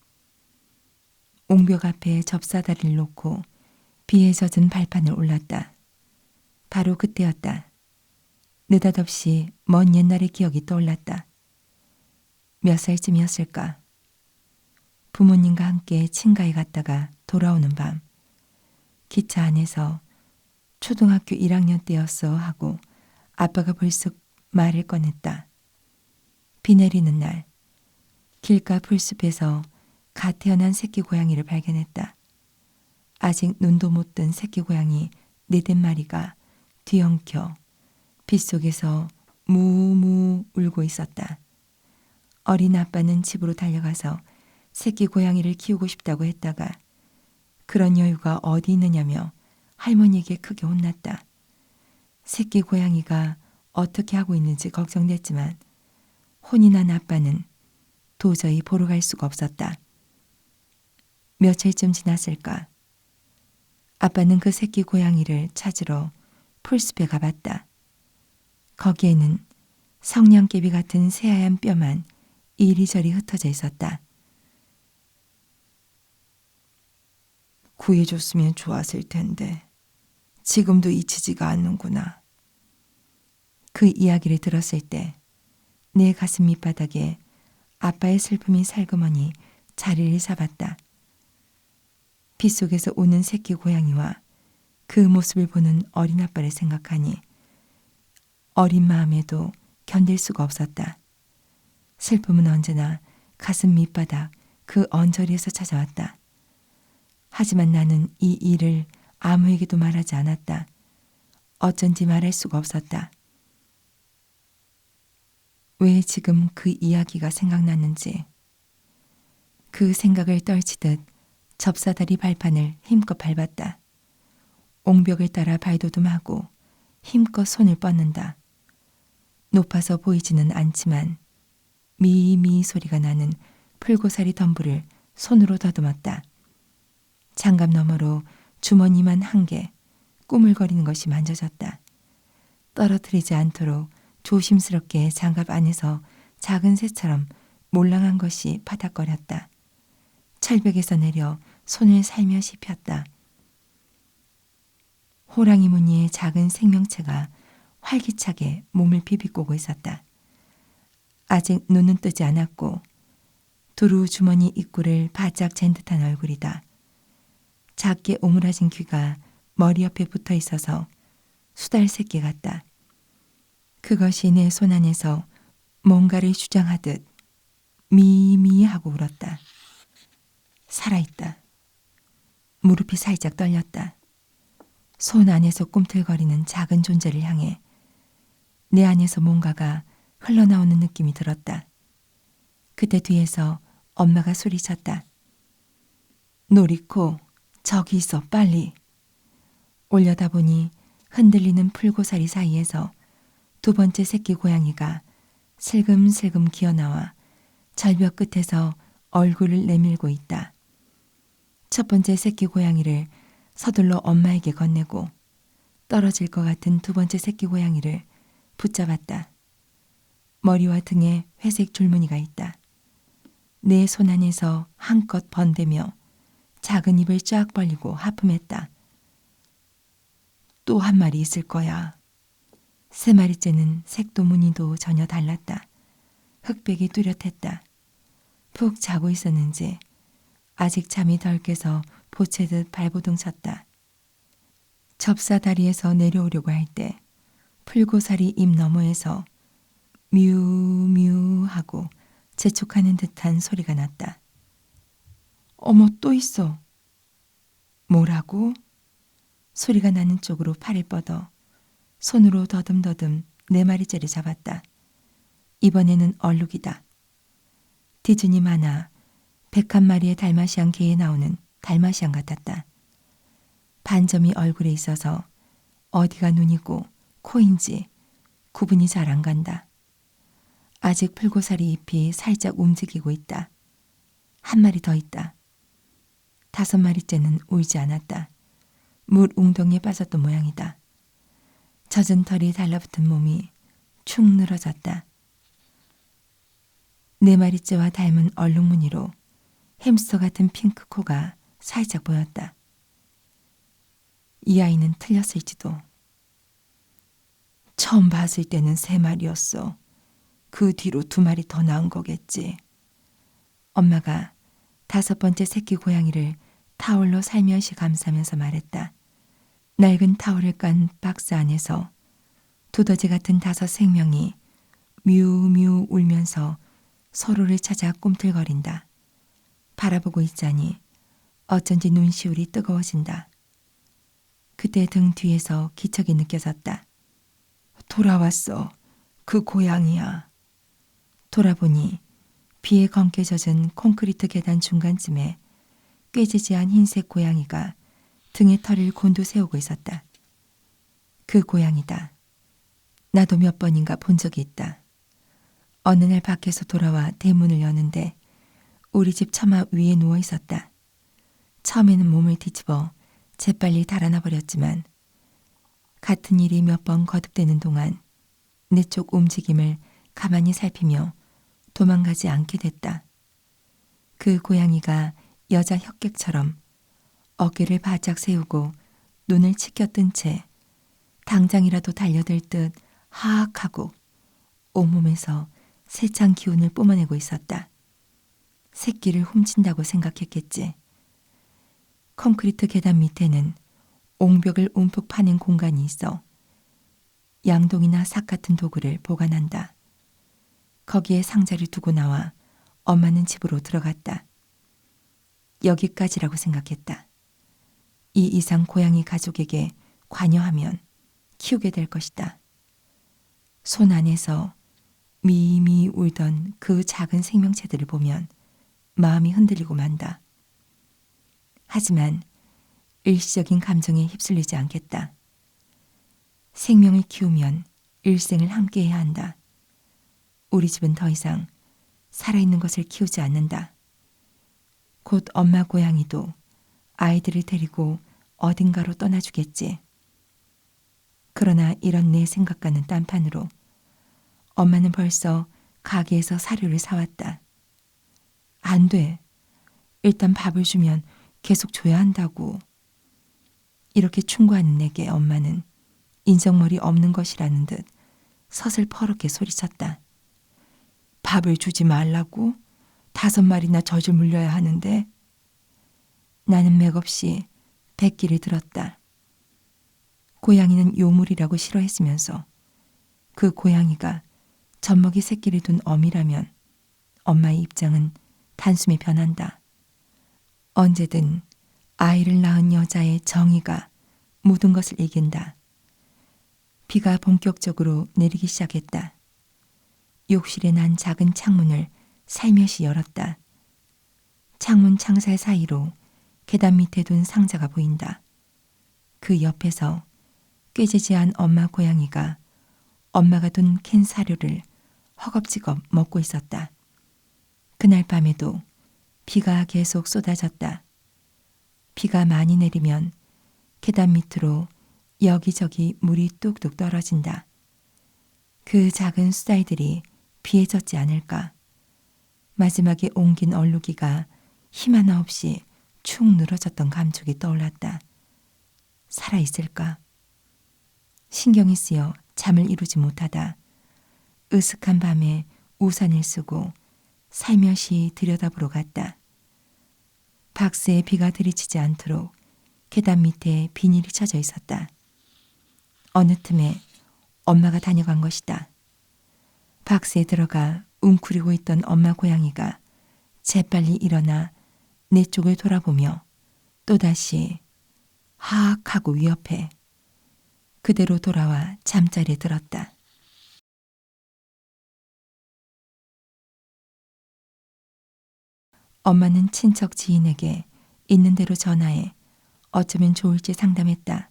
옹벽 앞에 접사다리를 놓고 비에 젖은 발판을 올랐다. 바로 그때였다. 느닷없이 먼 옛날의 기억이 떠올랐다. 몇 살쯤이었을까? 부모님과 함께 친가에 갔다가 돌아오는 밤, 기차 안에서 초등학교 1학년 때였어 하고 아빠가 벌써 말을 꺼냈다. 비 내리는 날, 길가 풀숲에서 갓 태어난 새끼 고양이를 발견했다. 아직 눈도 못 뜬 새끼 고양이 4-5마리가 뒤엉켜 빗속에서 무무 울고 있었다. 어린 아빠는 집으로 달려가서 새끼 고양이를 키우고 싶다고 했다가 그런 여유가 어디 있느냐며 할머니에게 크게 혼났다. 새끼 고양이가 어떻게 하고 있는지 걱정됐지만 혼이 난 아빠는 도저히 보러 갈 수가 없었다. 며칠쯤 지났을까? 아빠는 그 새끼 고양이를 찾으러 풀숲에 가봤다. 거기에는 성냥개비 같은 새하얀 뼈만 이리저리 흩어져 있었다. 구해줬으면 좋았을 텐데 지금도 잊히지가 않는구나. 그 이야기를 들었을 때 내 가슴 밑바닥에 아빠의 슬픔이 살그머니 자리를 잡았다. 빗속에서 우는 새끼 고양이와 그 모습을 보는 어린 아빠를 생각하니 어린 마음에도 견딜 수가 없었다. 슬픔은 언제나 가슴 밑바닥 그 언저리에서 찾아왔다. 하지만 나는 이 일을 아무에게도 말하지 않았다. 어쩐지 말할 수가 없었다. 왜 지금 그 이야기가 생각났는지. 그 생각을 떨치듯 접사다리 발판을 힘껏 밟았다. 옹벽을 따라 발돋움하고 힘껏 손을 뻗는다. 높아서 보이지는 않지만 미미이 소리가 나는 풀고사리 덤불을 손으로 더듬었다. 장갑 너머로 주머니만 한 개 꾸물거리는 것이 만져졌다. 떨어뜨리지 않도록 조심스럽게 장갑 안에서 작은 새처럼 몰랑한 것이 파닥거렸다. 철벽에서 내려 손을 살며시 폈다. 호랑이 무늬의 작은 생명체가 활기차게 몸을 비비꼬고 있었다. 아직 눈은 뜨지 않았고 두루 주머니 입구를 바짝 잰 듯한 얼굴이다. 작게 오므라진 귀가 머리 옆에 붙어 있어서 수달 새끼 같다. 그것이 내 손 안에서 뭔가를 주장하듯 미미하고 울었다. 살아있다. 무릎이 살짝 떨렸다. 손 안에서 꿈틀거리는 작은 존재를 향해 내 안에서 뭔가가 흘러나오는 느낌이 들었다. 그때 뒤에서 엄마가 소리쳤다. 노리코, 저기 있어, 빨리. 올려다보니 흔들리는 풀고사리 사이에서 두 번째 새끼 고양이가 슬금슬금 기어나와 절벽 끝에서 얼굴을 내밀고 있다. 첫 번째 새끼 고양이를 서둘러 엄마에게 건네고 떨어질 것 같은 두 번째 새끼 고양이를 붙잡았다. 머리와 등에 회색 줄무늬가 있다. 내 손 안에서 한껏 번대며 작은 입을 쫙 벌리고 하품했다. 또 한 마리 있을 거야. 세 마리째는 색도 무늬도 전혀 달랐다. 흑백이 뚜렷했다. 푹 자고 있었는지 아직 잠이 덜 깨서 보채듯 발버둥 쳤다. 접사다리에서 내려오려고 할 때 풀고사리 입 너머에서 뮤뮤 하고 재촉하는 듯한 소리가 났다. 어머, 또 있어. 뭐라고? 소리가 나는 쪽으로 팔을 뻗어 손으로 더듬더듬 네 마리째를 잡았다. 이번에는 얼룩이다. 디즈니 만화 101마리의 달마시안 개에 나오는 달마시안 같았다. 반점이 얼굴에 있어서 어디가 눈이고 코인지 구분이 잘 안 간다. 아직 풀고사리 잎이 살짝 움직이고 있다. 한 마리 더 있다. 5마리째는 울지 않았다. 물 웅덩이에 빠졌던 모양이다. 젖은 털이 달라붙은 몸이 축 늘어졌다. 4마리째와 닮은 얼룩무늬로 햄스터 같은 핑크 코가 살짝 보였다. 이 아이는 틀렸을지도. 처음 봤을 때는 3마리였어. 그 뒤로 2마리 더 낳은 거겠지. 엄마가 5번째 새끼 고양이를 타올로 살며시 감싸면서 말했다. 낡은 타올을 깐 박스 안에서 두더지 같은 5 생명이 뮤뮤 울면서 서로를 찾아 꿈틀거린다. 바라보고 있자니 어쩐지 눈시울이 뜨거워진다. 그때 등 뒤에서 기척이 느껴졌다. 돌아왔어. 그 고양이야. 돌아보니 비에 검게 젖은 콘크리트 계단 중간쯤에 꾀지지한 흰색 고양이가 등에 털을 곤두세우고 있었다. 그 고양이다. 나도 몇 번인가 본 적이 있다. 어느 날 밖에서 돌아와 대문을 여는데 우리 집 처마 위에 누워 있었다. 처음에는 몸을 뒤집어 재빨리 달아나 버렸지만 같은 일이 몇 번 거듭되는 동안 내 쪽 움직임을 가만히 살피며 도망가지 않게 됐다. 그 고양이가 여자 혁객처럼 어깨를 바짝 세우고 눈을 치켜뜬 채 당장이라도 달려들 듯 하악하고 온몸에서 세찬 기운을 뿜어내고 있었다. 새끼를 훔친다고 생각했겠지. 콘크리트 계단 밑에는 옹벽을 움푹 파낸 공간이 있어 양동이나 삭 같은 도구를 보관한다. 거기에 상자를 두고 나와 엄마는 집으로 들어갔다. 여기까지라고 생각했다. 이 이상 고양이 가족에게 관여하면 키우게 될 것이다. 손 안에서 미미 울던 그 작은 생명체들을 보면 마음이 흔들리고 만다. 하지만 일시적인 감정에 휩쓸리지 않겠다. 생명을 키우면 일생을 함께해야 한다. 우리 집은 더 이상 살아있는 것을 키우지 않는다. 곧 엄마 고양이도 아이들을 데리고 어딘가로 떠나주겠지. 그러나 이런 내 생각과는 딴판으로 엄마는 벌써 가게에서 사료를 사왔다. 안 돼. 일단 밥을 주면 계속 줘야 한다고. 이렇게 충고하는 내게 엄마는 인정머리 없는 것이라는 듯 서슬퍼렇게 소리쳤다. 밥을 주지 말라고? 5마리나 젖을 물려야 하는데. 나는 맥없이 백기를 들었다. 고양이는 요물이라고 싫어했으면서 그 고양이가 젖먹이 새끼를 둔 어미라면 엄마의 입장은 단숨에 변한다. 언제든 아이를 낳은 여자의 정의가 모든 것을 이긴다. 비가 본격적으로 내리기 시작했다. 욕실에 난 작은 창문을 살며시 열었다. 창문 창살 사이로 계단 밑에 둔 상자가 보인다. 그 옆에서 꾀지지한 엄마 고양이가 엄마가 둔 캔 사료를 허겁지겁 먹고 있었다. 그날 밤에도 비가 계속 쏟아졌다. 비가 많이 내리면 계단 밑으로 여기저기 물이 뚝뚝 떨어진다. 그 작은 수달들이 비에 젖지 않을까. 마지막에 옮긴 얼룩이가 힘 하나 없이 축 늘어졌던 감촉이 떠올랐다. 살아있을까? 신경이 쓰여 잠을 이루지 못하다 으슥한 밤에 우산을 쓰고 살며시 들여다보러 갔다. 박스에 비가 들이치지 않도록 계단 밑에 비닐이 쳐져 있었다. 어느 틈에 엄마가 다녀간 것이다. 박스에 들어가 웅크리고 있던 엄마 고양이가 재빨리 일어나 내 쪽을 돌아보며 또다시 하악하고 위협해 그대로 돌아와 잠자리에 들었다. 엄마는 친척 지인에게 있는 대로 전화해 어쩌면 좋을지 상담했다.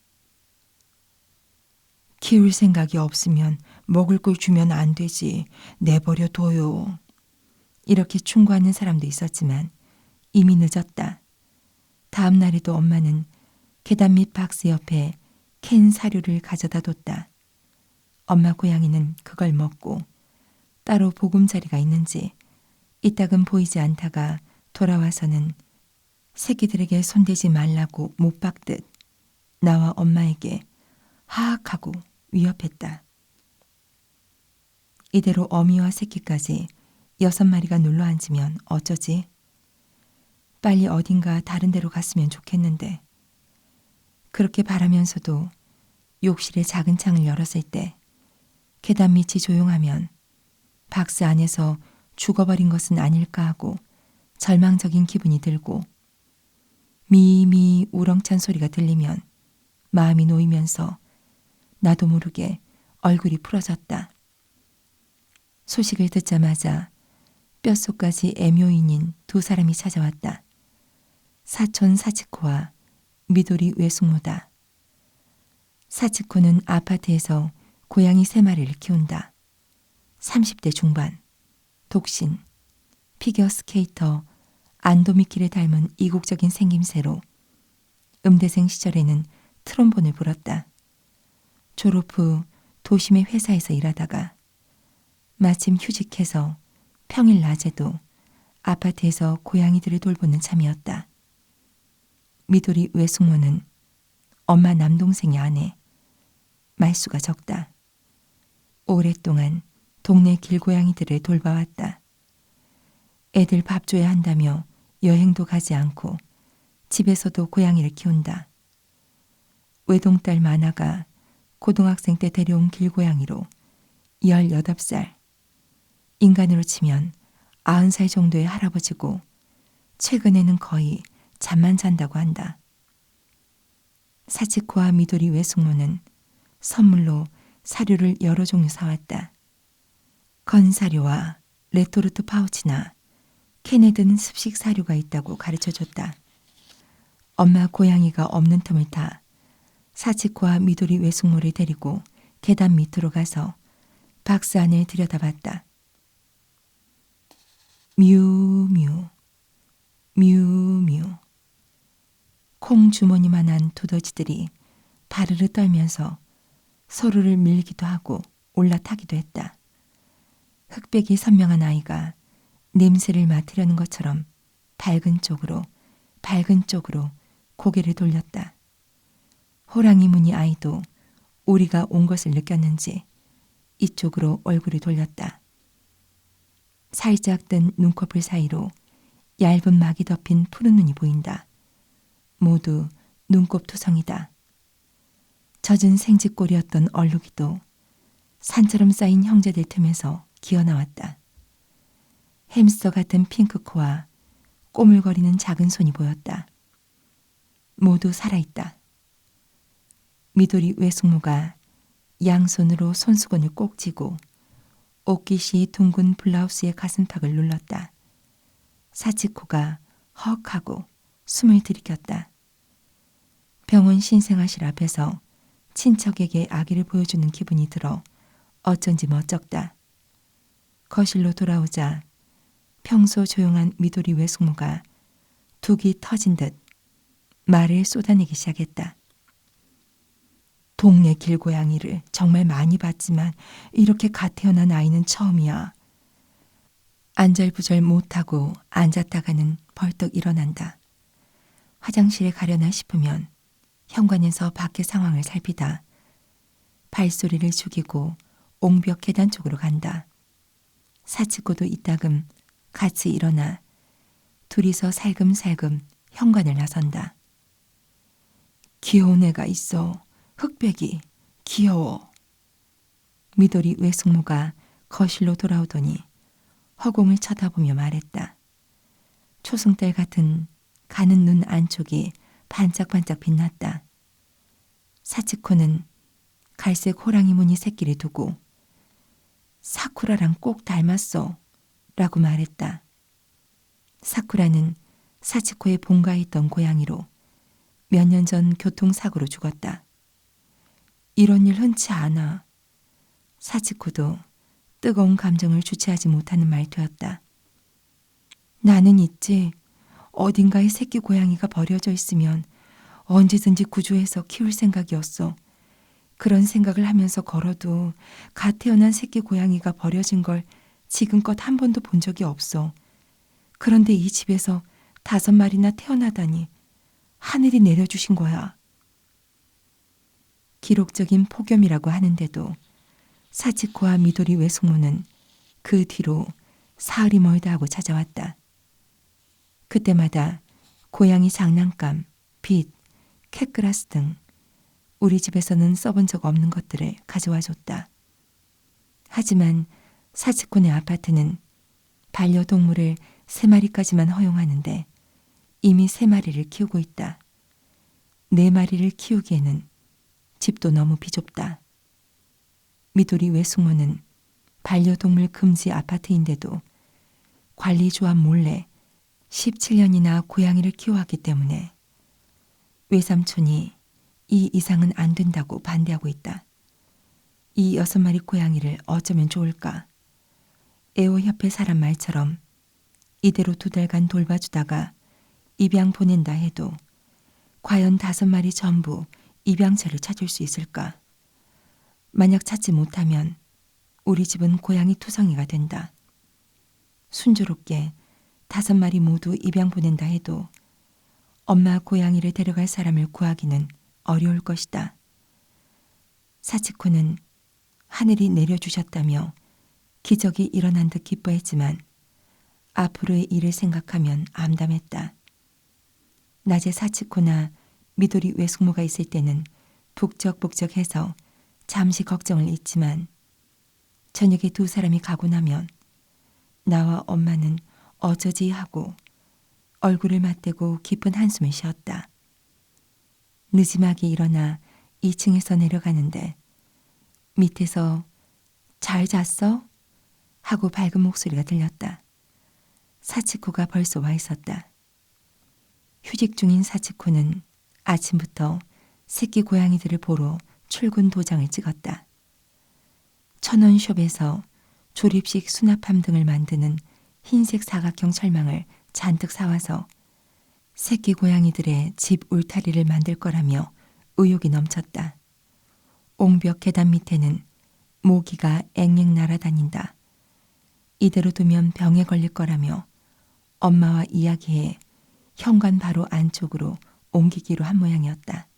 키울 생각이 없으면 먹을 걸 주면 안 되지. 내버려 둬요. 이렇게 충고하는 사람도 있었지만 이미 늦었다. 다음 날에도 엄마는 계단 밑 박스 옆에 캔 사료를 가져다 뒀다. 엄마 고양이는 그걸 먹고 따로 보금자리가 있는지 이따금 보이지 않다가 돌아와서는 새끼들에게 손대지 말라고 못 박듯 나와 엄마에게 하악하고 위협했다. 이대로 어미와 새끼까지 6마리가 눌러앉으면 어쩌지? 빨리 어딘가 다른 데로 갔으면 좋겠는데 그렇게 바라면서도 욕실의 작은 창을 열었을 때 계단 밑이 조용하면 박스 안에서 죽어버린 것은 아닐까 하고 절망적인 기분이 들고 미미 우렁찬 소리가 들리면 마음이 놓이면서 나도 모르게 얼굴이 풀어졌다. 소식을 듣자마자 뼛속까지 애묘인인 2사람이 찾아왔다. 사촌 사치코와 미도리 외숙모다. 사치코는 아파트에서 고양이 3마리를 키운다. 30대 중반, 독신, 피겨스케이터 안도미키를 닮은 이국적인 생김새로 음대생 시절에는 트롬본을 불었다. 졸업 후 도심의 회사에서 일하다가 마침 휴직해서 평일 낮에도 아파트에서 고양이들을 돌보는 참이었다. 미도리 외숙모는 엄마 남동생의 아내. 말수가 적다. 오랫동안 동네 길고양이들을 돌봐왔다. 애들 밥 줘야 한다며 여행도 가지 않고 집에서도 고양이를 키운다. 외동딸 마나가 고등학생 때 데려온 길고양이로 18살. 인간으로 치면 90살 정도의 할아버지고 최근에는 거의 잠만 잔다고 한다. 사치코와 미도리 외숙모는 선물로 사료를 여러 종류 사왔다. 건사료와 레토르트 파우치나 캔에 든 습식 사료가 있다고 가르쳐줬다. 엄마 고양이가 없는 틈을 타 사치코와 미도리 외숙모를 데리고 계단 밑으로 가서 박스 안을 들여다봤다. 뮤뮤 뮤뮤. 콩 주머니만한 두더지들이 바르르 떨면서 서로를 밀기도 하고 올라타기도 했다. 흑백이 선명한 아이가 냄새를 맡으려는 것처럼 밝은 쪽으로 고개를 돌렸다. 호랑이 무늬 아이도 우리가 온 것을 느꼈는지 이쪽으로 얼굴을 돌렸다. 살짝 뜬 눈꺼풀 사이로 얇은 막이 덮인 푸른 눈이 보인다. 모두 눈곱투성이다. 젖은 생쥐꼴이었던 얼룩이도 산처럼 쌓인 형제들 틈에서 기어나왔다. 햄스터 같은 핑크코와 꼬물거리는 작은 손이 보였다. 모두 살아있다. 미도리 외숙모가 양손으로 손수건을 꼭 쥐고 옷깃이 둥근 블라우스의 가슴팍을 눌렀다. 사치코가 헉 하고 숨을 들이켰다. 병원 신생아실 앞에서 친척에게 아기를 보여주는 기분이 들어 어쩐지 멋쩍다. 거실로 돌아오자 평소 조용한 미도리 외숙모가 둑이 터진 듯 말을 쏟아내기 시작했다. 동네 길고양이를 정말 많이 봤지만 이렇게 갓 태어난 아이는 처음이야. 안절부절 못하고 앉았다가는 벌떡 일어난다. 화장실에 가려나 싶으면 현관에서 밖의 상황을 살피다 발소리를 죽이고 옹벽 계단 쪽으로 간다. 사치코도 이따금 같이 일어나 둘이서 살금살금 현관을 나선다. 귀여운 애가 있어. 흑백이 귀여워. 미도리 외숙모가 거실로 돌아오더니 허공을 쳐다보며 말했다. 초승달 같은 가는 눈 안쪽이 반짝반짝 빛났다. 사치코는 갈색 호랑이 무늬 새끼를 두고 사쿠라랑 꼭 닮았어 라고 말했다. 사쿠라는 사치코의 본가에 있던 고양이로 몇 년 전 교통사고로 죽었다. 이런 일 흔치 않아. 사치코도 뜨거운 감정을 주체하지 못하는 말투였다. 나는 있지. 어딘가에 새끼 고양이가 버려져 있으면 언제든지 구조해서 키울 생각이었어. 그런 생각을 하면서 걸어도 갓 태어난 새끼 고양이가 버려진 걸 지금껏 한 번도 본 적이 없어. 그런데 이 집에서 5마리나 태어나다니 하늘이 내려주신 거야. 기록적인 폭염이라고 하는데도 사치코와 미도리 외숙모는 그 뒤로 사흘이 멀다 하고 찾아왔다. 그때마다 고양이 장난감, 빗, 캣그라스 등 우리 집에서는 써본 적 없는 것들을 가져와 줬다. 하지만 사치코네 아파트는 반려동물을 3마리까지만 허용하는데 이미 3마리를 키우고 있다. 4마리를 키우기에는 집도 너무 비좁다. 미도리 외숙모는 반려동물 금지 아파트인데도 관리조합 몰래 17년이나 고양이를 키워왔기 때문에 외삼촌이 이 이상은 안 된다고 반대하고 있다. 이 6마리 고양이를 어쩌면 좋을까? 애호협회 사람 말처럼 이대로 2달간 돌봐주다가 입양 보낸다 해도 과연 5마리 전부 입양처를 찾을 수 있을까? 만약 찾지 못하면 우리 집은 고양이 투성이가 된다. 순조롭게 5마리 모두 입양 보낸다 해도 엄마 고양이를 데려갈 사람을 구하기는 어려울 것이다. 사치코는 하늘이 내려주셨다며 기적이 일어난 듯 기뻐했지만 앞으로의 일을 생각하면 암담했다. 낮에 사치코나 미도리 외숙모가 있을 때는 북적북적해서 잠시 걱정을 잊지만 저녁에 두 사람이 가고 나면 나와 엄마는 어쩌지 하고 얼굴을 맞대고 깊은 한숨을 쉬었다. 느지막이 일어나 2층에서 내려가는데 밑에서 잘 잤어? 하고 밝은 목소리가 들렸다. 사치코가 벌써 와 있었다. 휴직 중인 사치코는 아침부터 새끼 고양이들을 보러 출근 도장을 찍었다. 천원숍에서 조립식 수납함 등을 만드는 흰색 사각형 철망을 잔뜩 사와서 새끼 고양이들의 집 울타리를 만들 거라며 의욕이 넘쳤다. 옹벽 계단 밑에는 모기가 앵앵 날아다닌다. 이대로 두면 병에 걸릴 거라며 엄마와 이야기해 현관 바로 안쪽으로 옮기기로 한 모양이었다.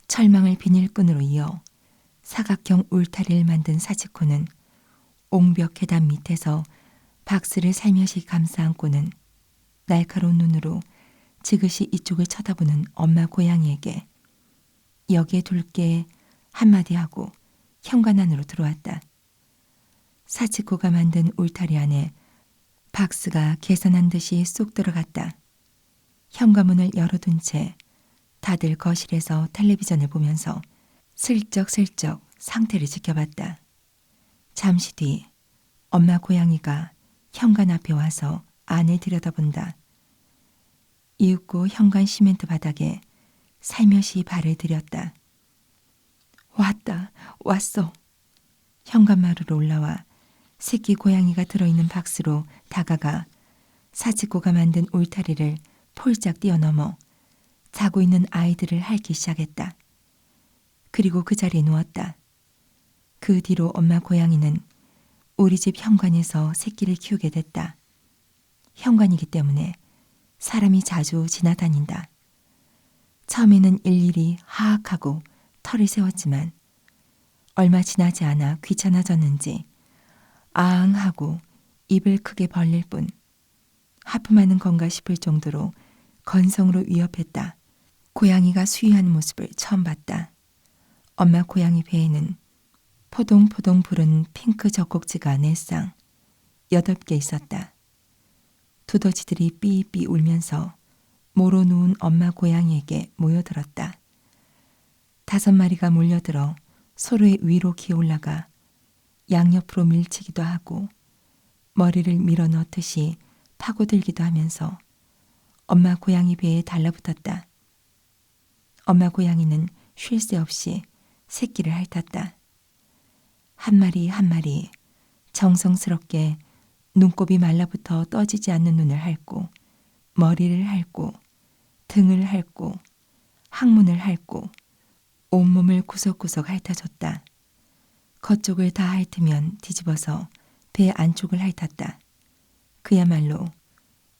철망을 비닐끈으로 이어 사각형 울타리를 만든 사치코는 옹벽 계단 밑에서 박스를 살며시 감싸 안고는 날카로운 눈으로 지그시 이쪽을 쳐다보는 엄마 고양이에게 여기에 둘게 한마디 하고 현관 안으로 들어왔다. 사치코가 만든 울타리 안에 박스가 계산한 듯이 쏙 들어갔다. 현관문을 열어둔 채 다들 거실에서 텔레비전을 보면서 슬쩍슬쩍 상태를 지켜봤다. 잠시 뒤 엄마 고양이가 현관 앞에 와서 안을 들여다본다. 이윽고 현관 시멘트 바닥에 살며시 발을 들였다. 왔다, 왔어. 현관마루로 올라와 새끼 고양이가 들어있는 박스로 다가가 사치코가 만든 울타리를 폴짝 뛰어넘어 자고 있는 아이들을 핥기 시작했다. 그리고 그 자리에 누웠다. 그 뒤로 엄마 고양이는 우리 집 현관에서 새끼를 키우게 됐다. 현관이기 때문에 사람이 자주 지나다닌다. 처음에는 일일이 하악하고 털을 세웠지만 얼마 지나지 않아 귀찮아졌는지 아앙 하고 입을 크게 벌릴 뿐 하품하는 건가 싶을 정도로 건성으로 위협했다. 고양이가 수위하는 모습을 처음 봤다. 엄마 고양이 배에는 포동포동 부른 핑크 젖꼭지가 4쌍, 8개 있었다. 두더지들이 삐삐 울면서 모로 누운 엄마 고양이에게 모여들었다. 5마리가 몰려들어 서로의 위로 기어올라가 양옆으로 밀치기도 하고 머리를 밀어 넣듯이 파고들기도 하면서 엄마 고양이 배에 달라붙었다. 엄마 고양이는 쉴 새 없이 새끼를 핥았다. 한 마리 한 마리 정성스럽게 눈곱이 말라붙어 떠지지 않는 눈을 핥고 머리를 핥고 등을 핥고 항문을 핥고 온몸을 구석구석 핥아줬다. 겉쪽을 다 핥으면 뒤집어서 배 안쪽을 핥았다. 그야말로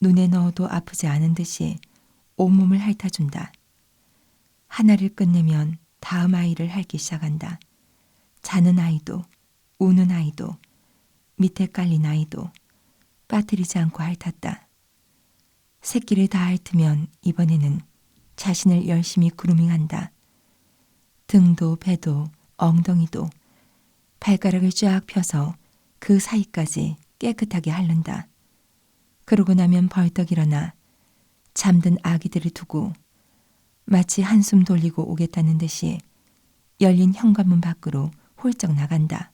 눈에 넣어도 아프지 않은 듯이 온몸을 핥아준다. 하나를 끝내면 다음 아이를 핥기 시작한다. 자는 아이도 우는 아이도 밑에 깔린 아이도 빠뜨리지 않고 핥았다. 새끼를 다 핥으면 이번에는 자신을 열심히 그루밍한다. 등도 배도 엉덩이도 발가락을 쫙 펴서 그 사이까지 깨끗하게 핥는다. 그러고 나면 벌떡 일어나 잠든 아기들을 두고 마치 한숨 돌리고 오겠다는 듯이 열린 현관문 밖으로 홀쩍 나간다.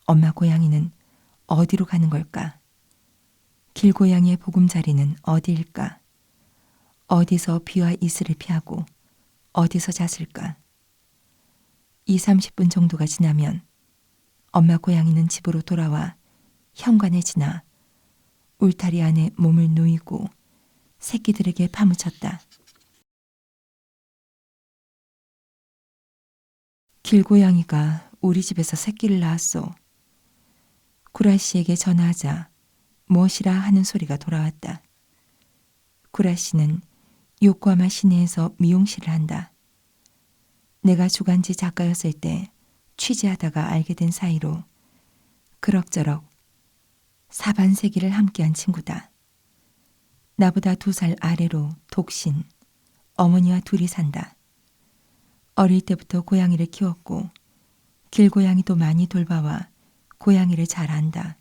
엄마 고양이는 어디로 가는 걸까? 길고양이의 보금자리는 어디일까? 어디서 비와 이슬을 피하고 어디서 잤을까? 20-30분 정도가 지나면 엄마 고양이는 집으로 돌아와 현관에 지나 울타리 안에 몸을 누이고 새끼들에게 파묻혔다. 길고양이가 우리 집에서 새끼를 낳았소. 구라씨에게 전화하자 무엇이라 하는 소리가 돌아왔다. 구라씨는 요코하마 시내에서 미용실을 한다. 내가 주간지 작가였을 때 취재하다가 알게 된 사이로 그럭저럭 사반세기를 함께한 친구다. 나보다 2살 아래로 독신, 어머니와 둘이 산다. 어릴 때부터 고양이를 키웠고 길고양이도 많이 돌봐와 고양이를 잘 안다.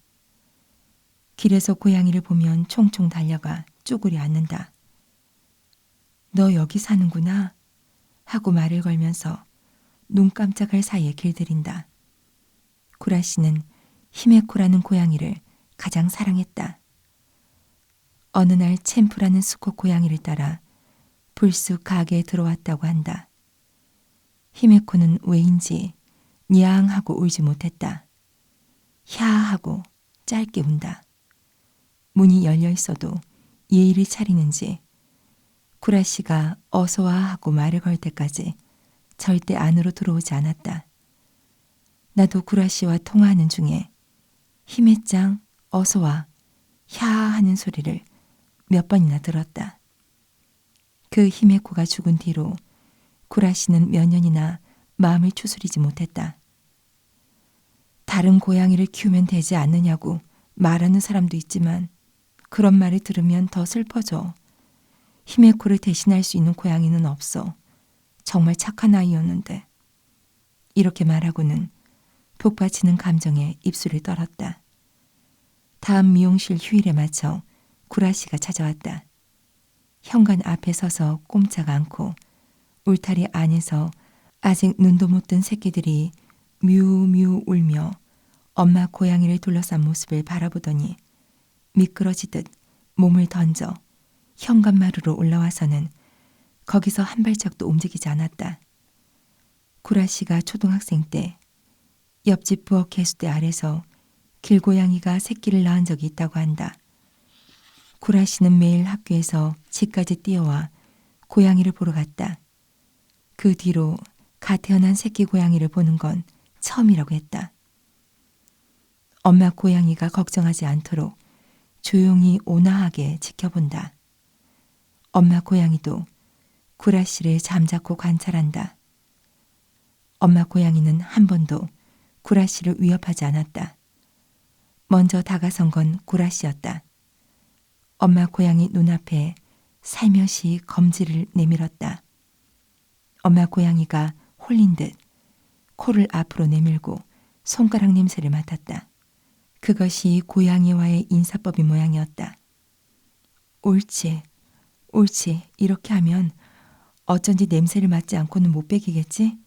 길에서 고양이를 보면 총총 달려가 쪼그려 앉는다. 너 여기 사는구나 하고 말을 걸면서 눈 깜짝할 사이에 길들인다. 구라 씨는 히메코라는 고양이를 가장 사랑했다. 어느 날 챔프라는 수컷 고양이를 따라 불쑥 가게에 들어왔다고 한다. 히메코는 왜인지 냐앙하고 울지 못했다. 캬하고 짧게 운다. 문이 열려 있어도 예의를 차리는지 구라 씨가 어서와 하고 말을 걸 때까지 절대 안으로 들어오지 않았다. 나도 구라 씨와 통화하는 중에 히메짱 어서와 야 하는 소리를 몇 번이나 들었다. 그 히메코가 죽은 뒤로 구라 씨는 몇 년이나 마음을 추스리지 못했다. 다른 고양이를 키우면 되지 않느냐고 말하는 사람도 있지만 그런 말을 들으면 더 슬퍼져. 히메코를 대신할 수 있는 고양이는 없어. 정말 착한 아이였는데. 이렇게 말하고는 복받치는 감정에 입술을 떨었다. 다음 미용실 휴일에 맞춰 구라 씨가 찾아왔다. 현관 앞에 서서 꼼짝 않고 울타리 안에서 아직 눈도 못 뜬 새끼들이 뮤뮤 울며 엄마 고양이를 둘러싼 모습을 바라보더니 미끄러지듯 몸을 던져 현관마루로 올라와서는 거기서 한 발짝도 움직이지 않았다. 구라 씨가 초등학생 때 옆집 부엌 개수대 아래서 길고양이가 새끼를 낳은 적이 있다고 한다. 구라 씨는 매일 학교에서 집까지 뛰어와 고양이를 보러 갔다. 그 뒤로 갓 태어난 새끼 고양이를 보는 건 처음이라고 했다. 엄마 고양이가 걱정하지 않도록 조용히 온화하게 지켜본다. 엄마 고양이도 구라 씨를 잠자코 관찰한다. 엄마 고양이는 한 번도 구라 씨를 위협하지 않았다. 먼저 다가선 건 구라 씨였다. 엄마 고양이 눈앞에 살며시 검지를 내밀었다. 엄마 고양이가 홀린 듯 코를 앞으로 내밀고 손가락 냄새를 맡았다. 그것이 고양이와의 인사법이 모양이었다. 옳지, 옳지. 이렇게 하면 어쩐지 냄새를 맡지 않고는 못 베기겠지?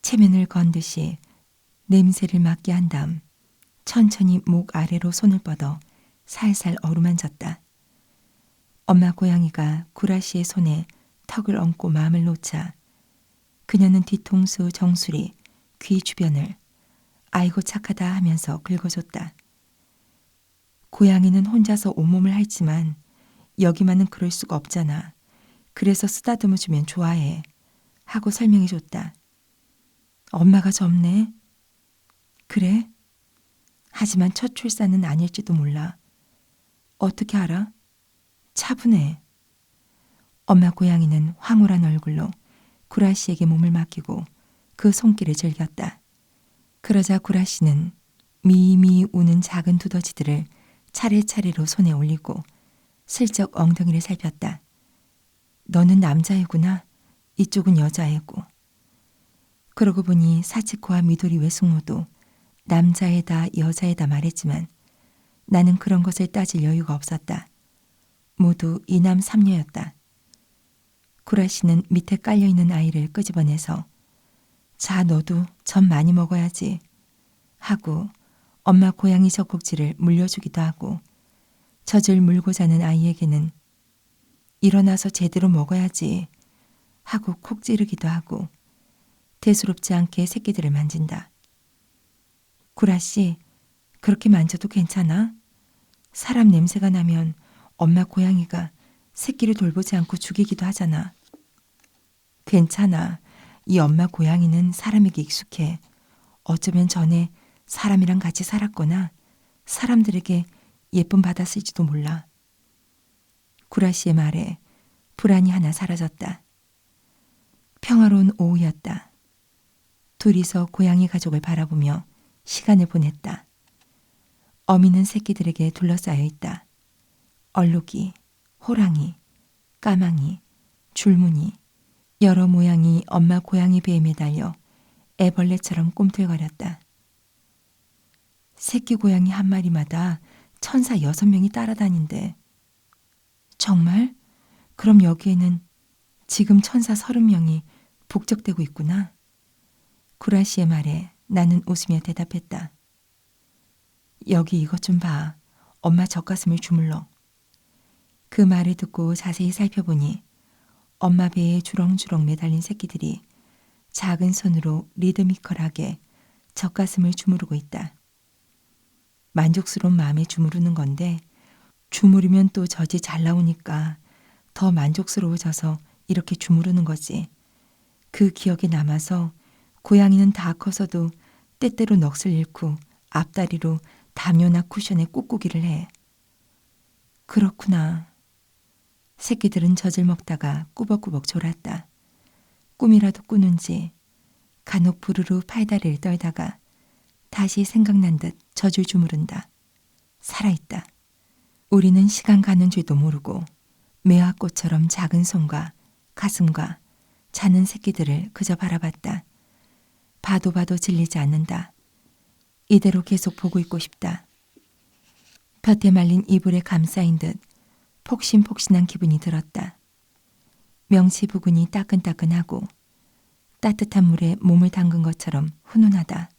체면을 건 듯이 냄새를 맡게 한 다음 천천히 목 아래로 손을 뻗어 살살 어루만졌다. 엄마 고양이가 구라 씨의 손에 턱을 얹고 마음을 놓자 그녀는 뒤통수 정수리, 귀 주변을 아이고 착하다 하면서 긁어줬다. 고양이는 혼자서 온몸을 핥지만 여기만은 그럴 수가 없잖아. 그래서 쓰다듬어 주면 좋아해. 하고 설명해줬다. 엄마가 젊네. 그래? 하지만 첫 출산은 아닐지도 몰라. 어떻게 알아? 차분해. 엄마 고양이는 황홀한 얼굴로 구라 씨에게 몸을 맡기고 그 손길을 즐겼다. 그러자 구라 씨는 미미 우는 작은 두더지들을 차례차례로 손에 올리고 슬쩍 엉덩이를 살폈다. 너는 남자애구나. 이쪽은 여자애고. 그러고 보니 사치코와 미도리 외숙모도 남자애다 여자애다 말했지만 나는 그런 것을 따질 여유가 없었다. 모두 이남 삼녀였다. 구라 씨는 밑에 깔려있는 아이를 끄집어내서 자 너도 젖 많이 먹어야지 하고 엄마 고양이 젖꼭지를 물려주기도 하고 젖을 물고 자는 아이에게는 일어나서 제대로 먹어야지 하고 콕 찌르기도 하고 대수롭지 않게 새끼들을 만진다. 구라 씨, 그렇게 만져도 괜찮아? 사람 냄새가 나면 엄마 고양이가 새끼를 돌보지 않고 죽이기도 하잖아. 괜찮아. 이 엄마 고양이는 사람에게 익숙해. 어쩌면 전에 사람이랑 같이 살았거나 사람들에게 예쁨 받았을지도 몰라. 구라 씨의 말에 불안이 하나 사라졌다. 평화로운 오후였다. 둘이서 고양이 가족을 바라보며 시간을 보냈다. 어미는 새끼들에게 둘러싸여 있다. 얼룩이, 호랑이, 까망이, 줄무늬, 여러 모양이 엄마 고양이 배에 매달려 애벌레처럼 꿈틀거렸다. 새끼 고양이 한 마리마다 천사 6명이 따라다닌대. 정말? 그럼 여기에는 지금 천사 30명이 북적대고 있구나. 구라시의 말에 나는 웃으며 대답했다. 여기 이것 좀 봐. 엄마 젖가슴을 주물러. 그 말을 듣고 자세히 살펴보니 엄마 배에 주렁주렁 매달린 새끼들이 작은 손으로 리드미컬하게 젖가슴을 주무르고 있다. 만족스러운 마음에 주무르는 건데 주무르면 또 젖이 잘 나오니까 더 만족스러워져서 이렇게 주무르는 거지. 그 기억에 남아서 고양이는 다 커서도 때때로 넋을 잃고 앞다리로 담요나 쿠션에 꾹꾹이를 해. 그렇구나. 새끼들은 젖을 먹다가 꾸벅꾸벅 졸았다. 꿈이라도 꾸는지 간혹 부르르 팔다리를 떨다가 다시 생각난 듯 젖을 주무른다. 살아있다. 우리는 시간 가는 줄도 모르고 매화꽃처럼 작은 손과 가슴과 자는 새끼들을 그저 바라봤다. 봐도 봐도 질리지 않는다. 이대로 계속 보고 있고 싶다. 볕에 말린 이불에 감싸인 듯 폭신폭신한 기분이 들었다. 명치 부근이 따끈따끈하고 따뜻한 물에 몸을 담근 것처럼 훈훈하다.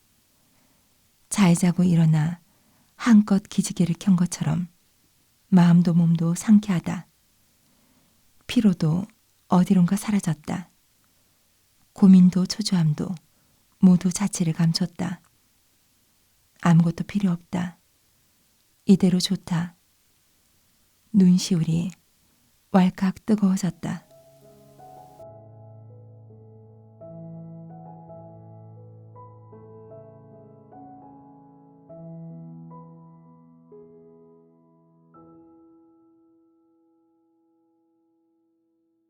잘 자고 일어나 한껏 기지개를 켠 것처럼 마음도 몸도 상쾌하다. 피로도 어디론가 사라졌다. 고민도 초조함도 모두 자취를 감췄다. 아무것도 필요 없다. 이대로 좋다. 눈시울이 왈칵 뜨거워졌다.